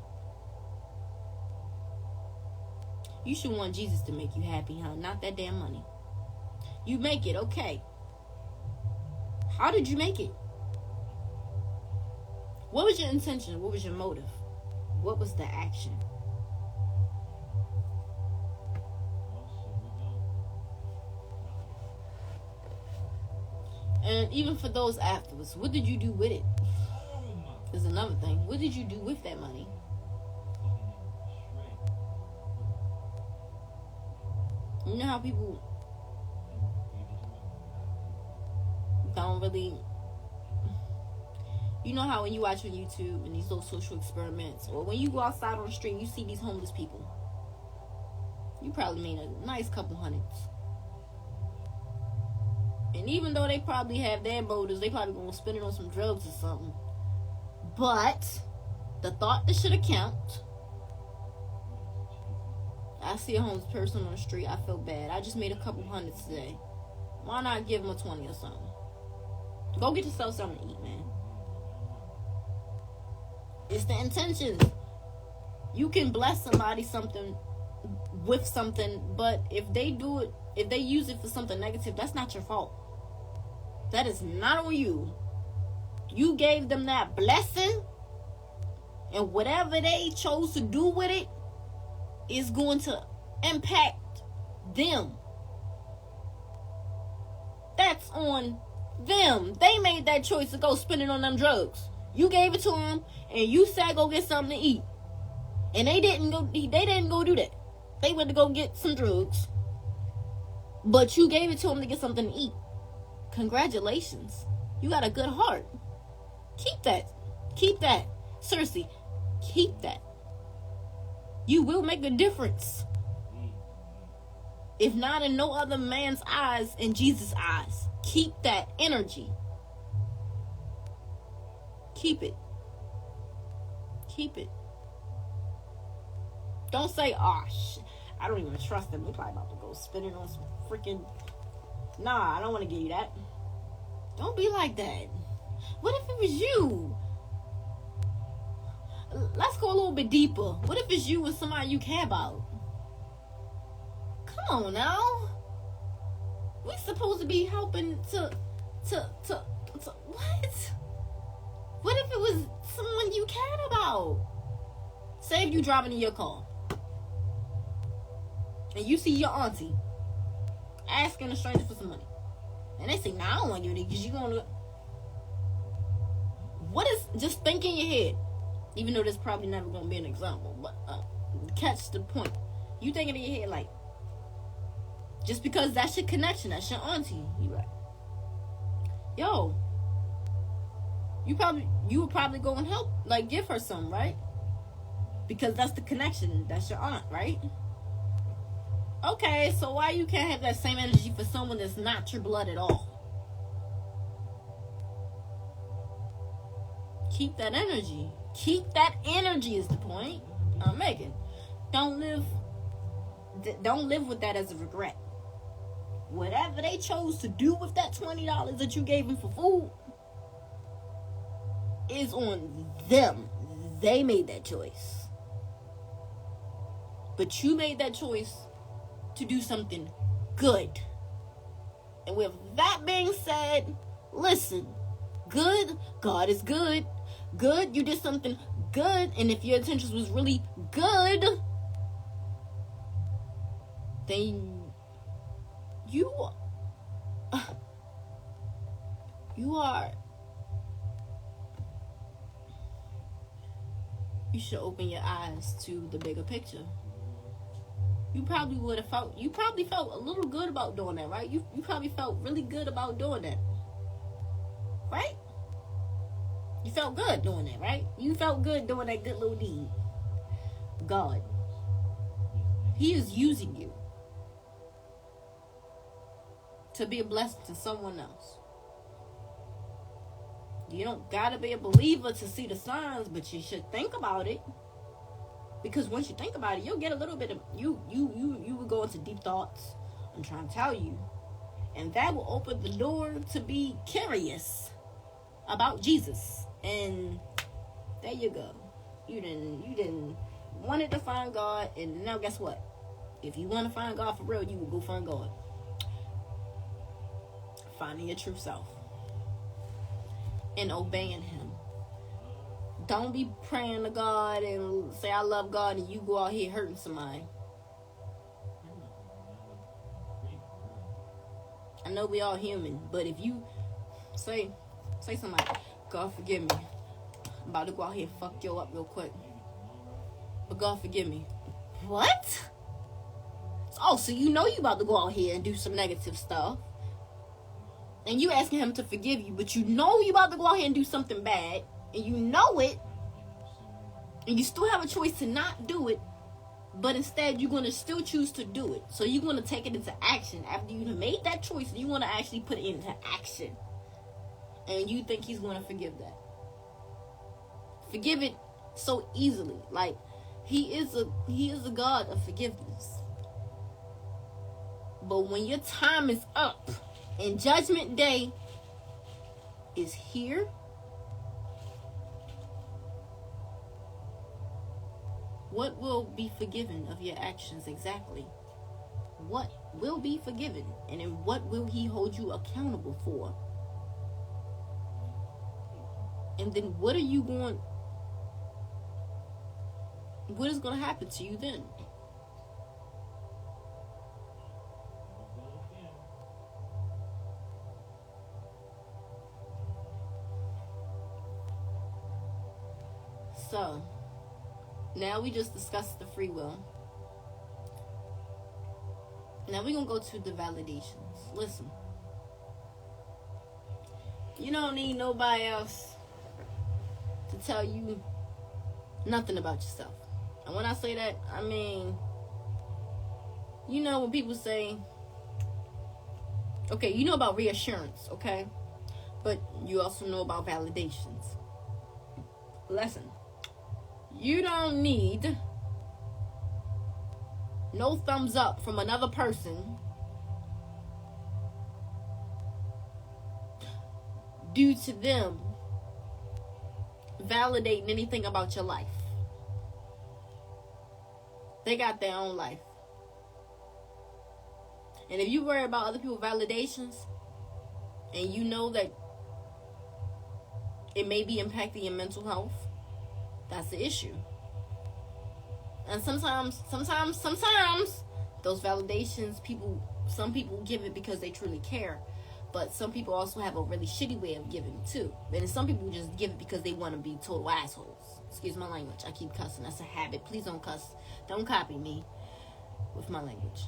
You should want Jesus to make you happy, huh? Not that damn money. You make it, okay. How did you make it? What was your intention? What was your motive? What was the action? And even for those afterwards, what did you do with it? Is another thing. What did you do with that money? You know how people don't really... You know how when you watch on YouTube and these little social experiments, or when you go outside on the street, you see these homeless people. You probably made a nice couple hundreds. And even though they probably have their motives, they probably gonna spend it on some drugs or something. But the thought that should account. I see a homeless person on the street, I feel bad. I just made a couple hundreds today. Why not give them a 20 or something? Go get yourself something to eat, man. It's the intentions. You can bless somebody something with something, but if they do it, if they use it for something negative, that's not your fault. That is not on you. You gave them that blessing, and whatever they chose to do with it is going to impact them. That's on them. They made that choice to go spend it on them drugs. You gave it to them, and you said go get something to eat, and they didn't go. They didn't go do that. They went to go get some drugs, but you gave it to them to get something to eat. Congratulations, you got a good heart. Keep that. Keep that. Seriously, keep that. You will make a difference. If not in no other man's eyes, in Jesus' eyes. Keep that energy. Keep it. Keep it. Don't say, oh, shit, I don't even trust them. They're probably about to go spin it on some freaking... Nah, I don't want to give you that. Don't be like that. What if it was you? Let's go a little bit deeper. What if it's you and somebody you care about? Come on now. We're supposed to be helping to what? What if it was someone you cared about? Say if you driving in your car and you see your auntie asking a stranger for some money, and they say, "Nah, I don't want to give it because you gonna." What is, just think in your head, even though there's probably never gonna be an example, but catch the point. You thinking in your head like, just because that's your connection, that's your auntie, you like, yo, you would probably go and help, like give her some, right? Because that's the connection, that's your aunt, right? Okay, so why you can't have that same energy for someone that's not your blood at all? Keep that energy. Keep that energy is the point I'm making. Don't live with that as a regret. Whatever they chose to do with that $20 that you gave them for food is on them. They made that choice. But you made that choice to do something good. And with that being said, listen, good, God is good. Good, you did something good, and if your intentions was really good, then you should open your eyes to the bigger picture. You probably felt a little good about doing that, right? You probably felt really good about doing that, right? You felt good doing that, right? You felt good doing that good little deed. God, He is using you. to be a blessing to someone else. You don't gotta be a believer to see the signs, but you should think about it. Because once you think about it, you'll get a little bit of you will go into deep thoughts. I'm trying to tell you. And that will open the door to be curious about Jesus. And there you go. You didn't wanted to find God, and now guess what? If you want to find God for real, you will go find God. Finding your true self. And obeying Him. Don't be praying to God and say, I love God, and you go out here hurting somebody. I know we all human, but if you say something like, God forgive me, I'm about to go out here and fuck you up real quick, but God forgive me. What? Oh, so you know you about to go out here and do some negative stuff, and you asking Him to forgive you, but you know you about to go out here and do something bad, and you know it, and you still have a choice to not do it, but instead you're going to still choose to do it. So you're going to take it into action. After you have made that choice, you want to actually put it into action. And you think He's going to forgive that. Forgive it so easily. Like, He is a God of forgiveness. But when your time is up and Judgment Day is here, what will be forgiven of your actions exactly? What will be forgiven? And in what will He hold you accountable for? And then what is going to happen to you then? So, now we just discussed the free will. Now we're going to go to the validations. Listen. You don't need nobody else to tell you nothing about yourself. And when I say that, I mean, you know when people say, okay, you know about reassurance, okay? But you also know about validations. Listen. You don't need no thumbs up from another person due to them validating anything about your life. They got their own life. And if you worry about other people's validations and you know that it may be impacting your mental health, that's the issue. And sometimes those validations, some people give it because they truly care, but some people also have a really shitty way of giving it too. And some people just give it because they want to be total assholes. Excuse my language. I keep cussing. That's a habit. Please don't cuss. Don't copy me with my language.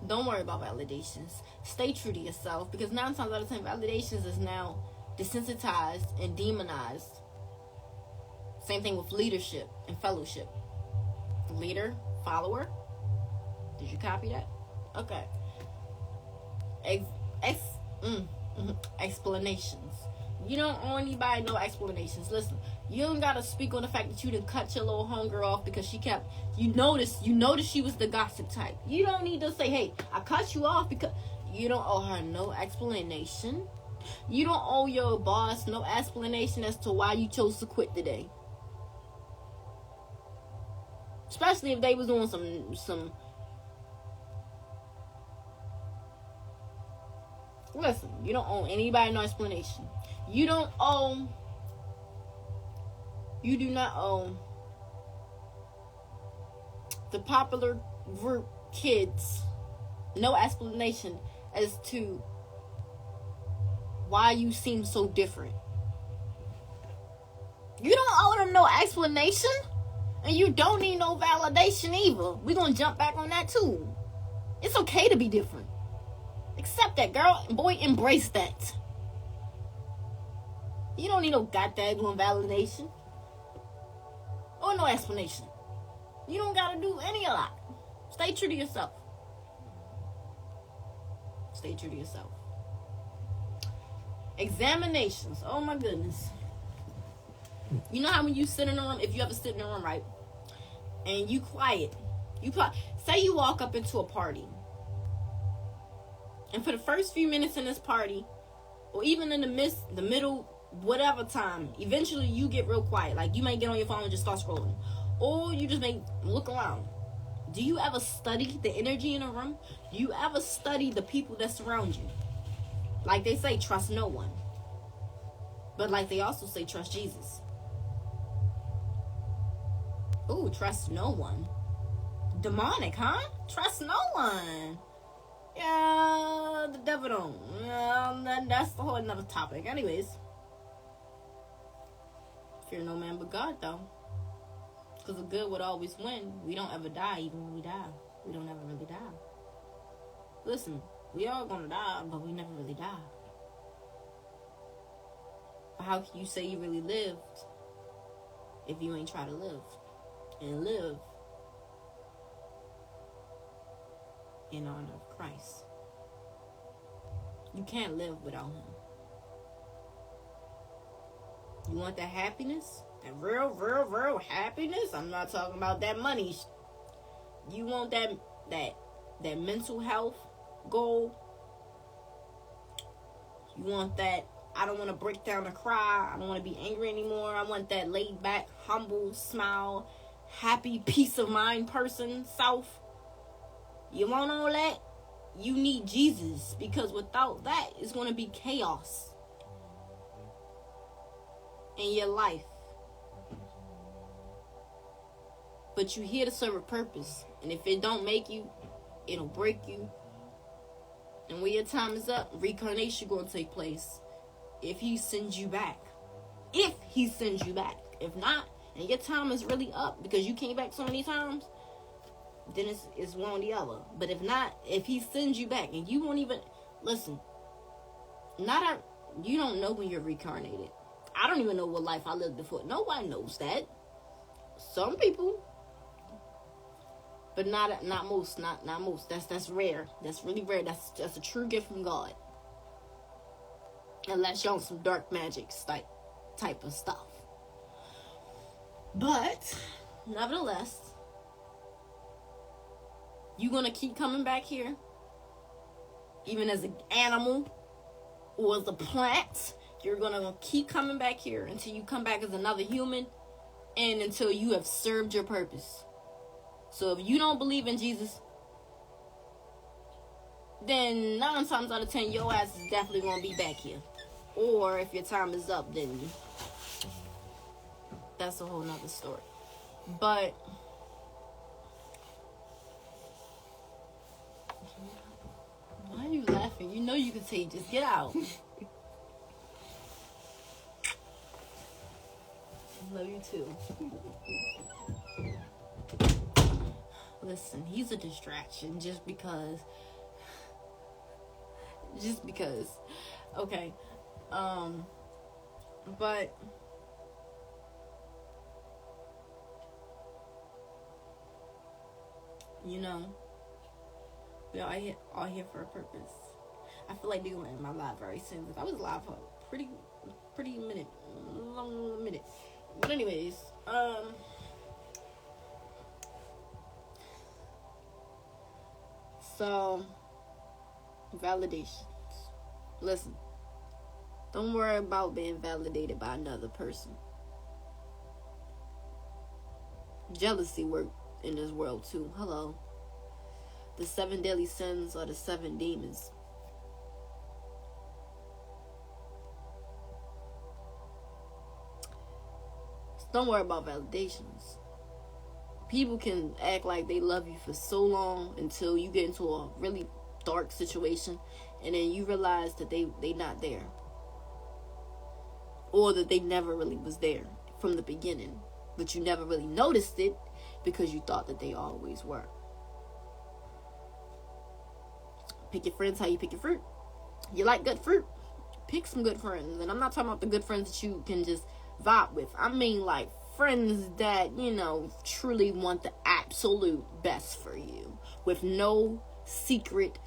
Don't worry about validations. Stay true to yourself, because 9 times out of 10, validations is now desensitized and demonized. Same thing with leadership and fellowship. Leader, follower. Did you copy that? Okay. Explanations. You don't owe anybody no explanations. Listen, you don't gotta speak on the fact that you done cut your little hunger off because she kept. You noticed she was the gossip type. You don't need to say, "Hey, I cut you off," because you don't owe her no explanation. You don't owe your boss no explanation as to why you chose to quit today. Especially if they was doing some. Listen, you don't owe anybody no explanation. You do not owe the popular group kids no explanation as to why you seem so different. You don't owe them no explanation, and you don't need no validation either. We're going to jump back on that too. It's okay to be different. Accept that, girl. Boy, embrace that. You don't need no goddamn validation or no explanation. You don't gotta do any of that. Stay true to yourself. Stay true to yourself. Examinations. Oh my goodness. You know how when you sit in a room, if you ever sit in a room, right, and you quiet, say you walk up into a party, and for the first few minutes in this party, or even in the middle, whatever time, eventually you get real quiet. Like, you may get on your phone and just start scrolling, or you just may look around. Do you ever study the energy in a room? Do you ever study the people that surround you? Like they say, trust no one. But like they also say, trust Jesus. Ooh, trust no one. Demonic, huh? Trust no one. Yeah, the devil don't. Yeah, that's the whole another topic. Anyways. Fear no man but God, though. Because the good would always win. We don't ever die, even when we die. We don't ever really die. Listen, we all gonna die, but we never really die. How can you say you really lived if you ain't try to live? And live in honor of Christ. You can't live without him. You want that happiness? That real happiness? I'm not talking about that money. You want that mental health goal? You want that, I don't want to break down and cry. I don't want to be angry anymore. I want that laid back, humble, smile, happy, peace of mind person, self. You want all that? You need Jesus, because without that, it's going to be chaos in your life. But you're here to serve a purpose, and if it don't make you, it'll break you. And when your time is up, reincarnation going to take place. If he sends you back. If he sends you back. If not, and your time is really up because you came back so many times, then it's one or the other. But if not, if he sends you back and you won't even listen, you don't know when you're reincarnated. I don't even know what life I lived before. Nobody knows that. Some people, but not most. Not most. That's rare. That's really rare. That's a true gift from God. Unless you're on some dark magic type of stuff. But nevertheless, you're gonna keep coming back here, even as an animal or as a plant. You're gonna keep coming back here until you come back as another human, and until you have served your purpose. So if you don't believe in Jesus, then 9 times out of 10 your ass is definitely gonna be back here. Or if your time is up, then that's a whole nother story. But why are you laughing? You know you can say, just get out. Love you too. Listen, he's a distraction just because. Okay. But you know, we are all here for a purpose. I feel like they're gonna end my live very soon because I was live for a pretty long minute. But anyways, so validations. Listen, don't worry about being validated by another person. Jealousy works in this world too. Hello. The 7 deadly sins are the 7 demons. Don't worry about validations. People can act like they love you for so long until you get into a really dark situation, and then you realize that they not there, or that they never really was there from the beginning, but you never really noticed it because you thought that they always were. Pick your friends how you pick your fruit. You like good fruit, pick some good friends. And I'm not talking about the good friends that you can just vibe with. I mean like friends that, you know, truly want the absolute best for you with no secret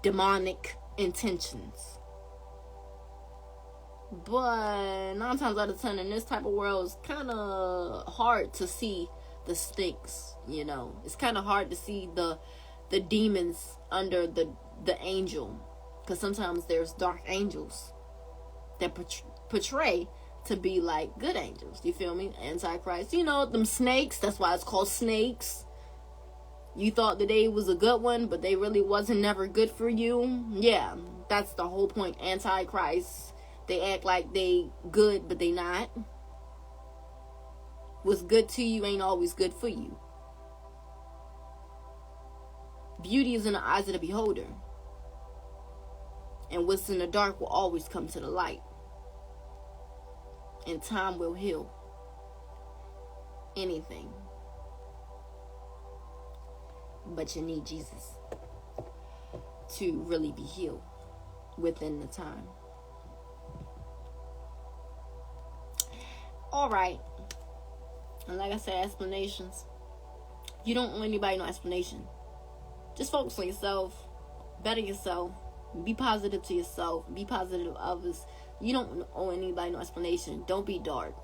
demonic intentions. But 9 times out of 10 in this type of world, it's kind of hard to see the stinks, you know. It's kind of hard to see the demons under the angel, because sometimes there's dark angels that portray to be like good angels. You feel me? Antichrist, you know, them snakes. That's why it's called snakes. You thought that they was a good one, but they really wasn't never good for you. Yeah, that's the whole point. Antichrist, they act like they good, but they not. What's good to you ain't always good for you. Beauty is in the eyes of the beholder. And what's in the dark will always come to the light. And time will heal anything. But you need Jesus to really be healed within the time. Alright. And like I said, explanations. You don't owe anybody no explanation. Just focus on yourself. Better yourself. Be positive to yourself. Be positive to others. You don't owe anybody no explanation. Don't be dark.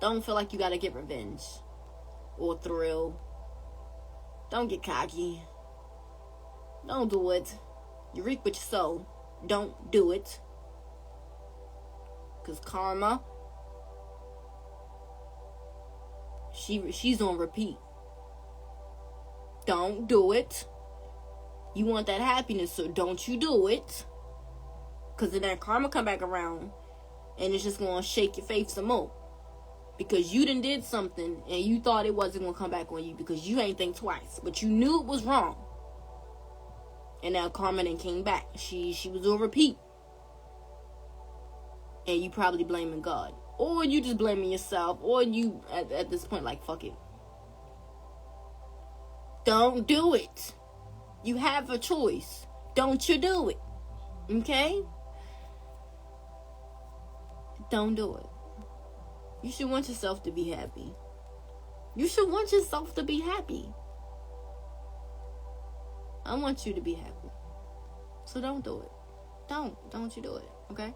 Don't feel like you gotta get revenge or thrill. Don't get cocky. Don't do it. You reap what you sow. Don't do it. Because karma, she's on repeat. Don't do it. You want that happiness, so don't you do it. Because then that karma come back around and it's just going to shake your face some more. Because you done did something and you thought it wasn't going to come back on you because you ain't think twice. But you knew it was wrong. And now karma then came back. She was on repeat. And you probably blaming God. Or you just blaming yourself. Or you, at this point, like, fuck it. Don't do it. You have a choice. Don't you do it. Okay? Don't do it. You should want yourself to be happy. You should want yourself to be happy. I want you to be happy. So don't do it. Don't you do it. Okay?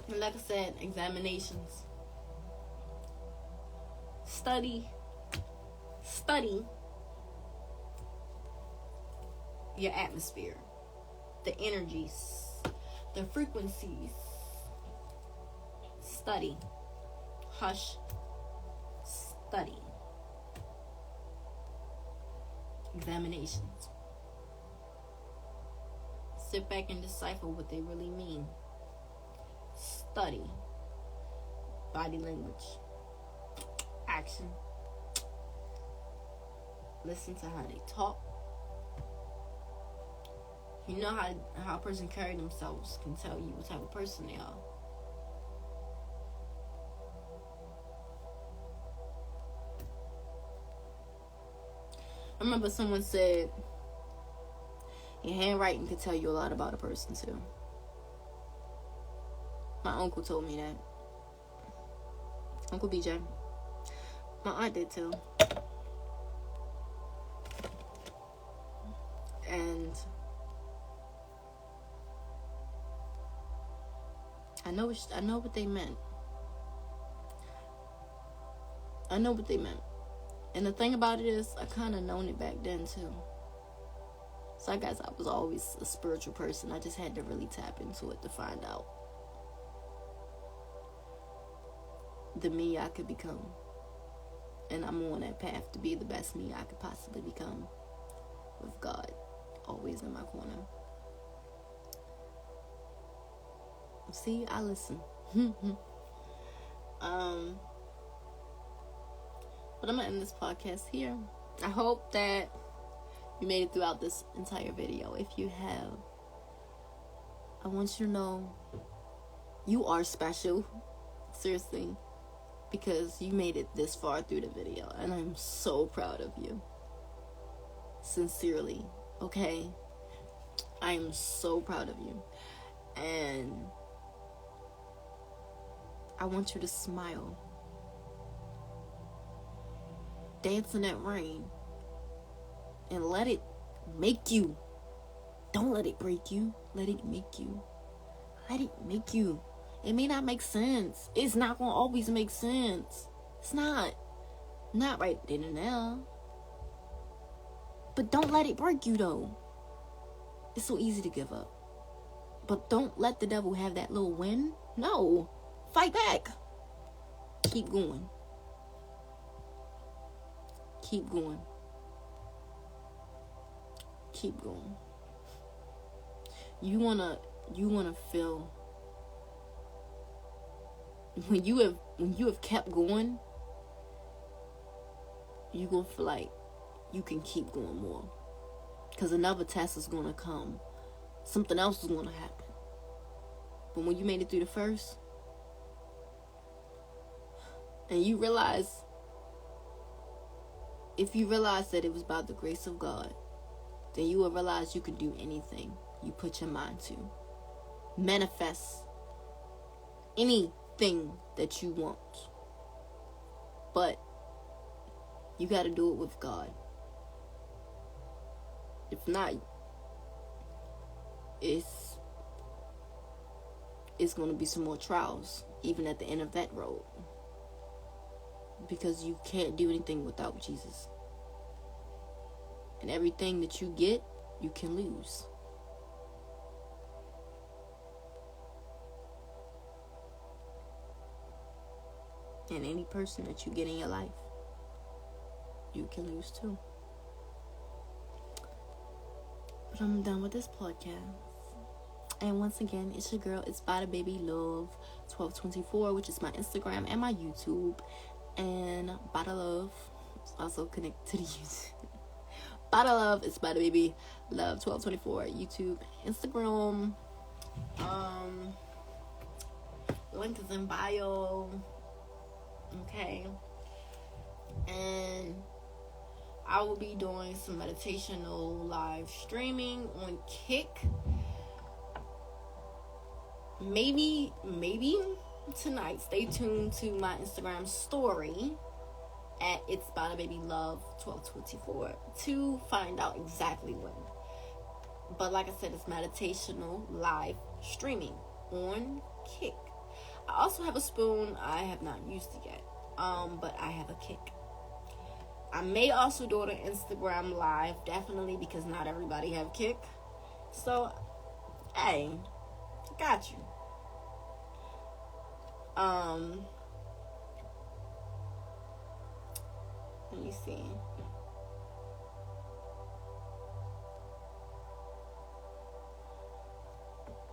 And like I said, examinations. Study your atmosphere, the energies, the frequencies. Study. Hush. Study. Examinations. Sit back and decipher what they really mean. Study. Body language. Action. Listen to how they talk. You know how a person carry themselves can tell you what type of person they are. I remember someone said your handwriting can tell you a lot about a person too. My uncle told me that. Uncle BJ. My aunt did too. And I know what they meant. I know what they meant. And the thing about it is, I kind of known it back then too. So I guess I was always a spiritual person. I just had to really tap into it to find out the me I could become. And I'm on that path to be the best me I could possibly become, with God always in my corner. See, I listen. But I'm gonna end this podcast here. I hope that you made it throughout this entire video. If you have, I want you to know you are special. Seriously. Because you made it this far through the video. And I'm so proud of you. Sincerely. Okay? I am so proud of you. And I want you to smile. dance in that rain. And let it make you. Don't let it break you. Let it make you. Let it make you. It may not make sense. It's not going to always make sense. It's not. Not right then and now. But don't let it break you, though. It's so easy to give up. But don't let the devil have that little win. No. Fight back. Keep going. Keep going. Keep going. You wanna feel when you have kept going, you gonna feel like you can keep going more. Because another test is gonna come. Something else is gonna happen. But when you made it through the first, and you realize, if you realize that it was by the grace of God, then you will realize you can do anything you put your mind to. Manifest anything that you want. But you got to do it with God. If not, it's going to be some more trials, even at the end of that road. Because you can't do anything without Jesus. And everything that you get, you can lose. And any person that you get in your life, you can lose too. But I'm done with this podcast. And once again, it's your girl. It's Bada Baby Love 1224, which is my Instagram and my YouTube. And Bada Love is also connected to the YouTube. Bada Love is Bada Baby Love 1224, YouTube, Instagram. Link is in bio. Okay. And I will be doing some meditational live streaming on Kick. Maybe tonight. Stay tuned to my Instagram story at It's Bada Baby Love 1224 to find out exactly when. But like I said, it's meditational live streaming on Kick. I also have a spoon. I have not used it yet. But I have a Kick. I may also do it on Instagram live, definitely, because not everybody have Kick. So, hey, got you. Let me see.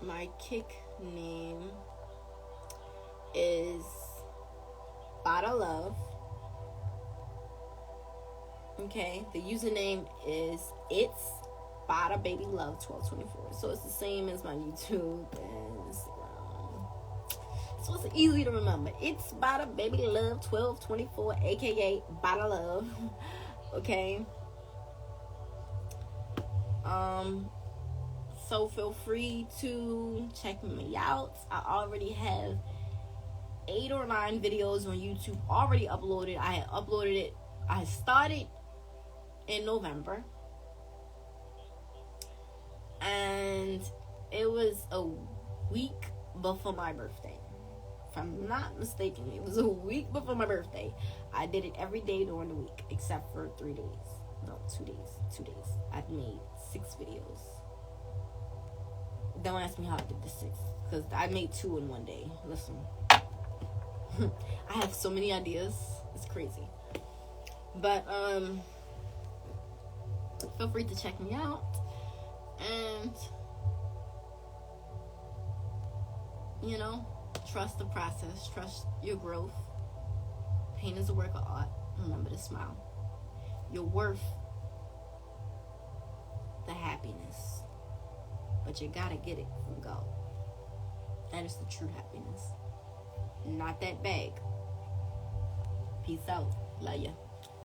My Kick name is Bada Love. Okay, the username is It's Bada Baby Love 1224. So it's the same as my YouTube and Instagram. So it's easy to remember. It's Bada Baby Love 1224, aka Bada Love. Okay. So feel free to check me out. I already have 8 or 9 videos on YouTube already uploaded. I started in November. And it was a week before my birthday. If I'm not mistaken, it was a week before my birthday. I did it every day during the week, except for 3 days. No, 2 days. 2 days. I've made 6 videos. Don't ask me how I did the 6, because I made 2 in one day. Listen. I have so many ideas. It's crazy. But, feel free to check me out. And, you know, trust the process. Trust your growth. Pain is a work of art. Remember to smile. You're worth the happiness. But you gotta get it from God. That is the true happiness. Not that bag. Peace out. Love ya.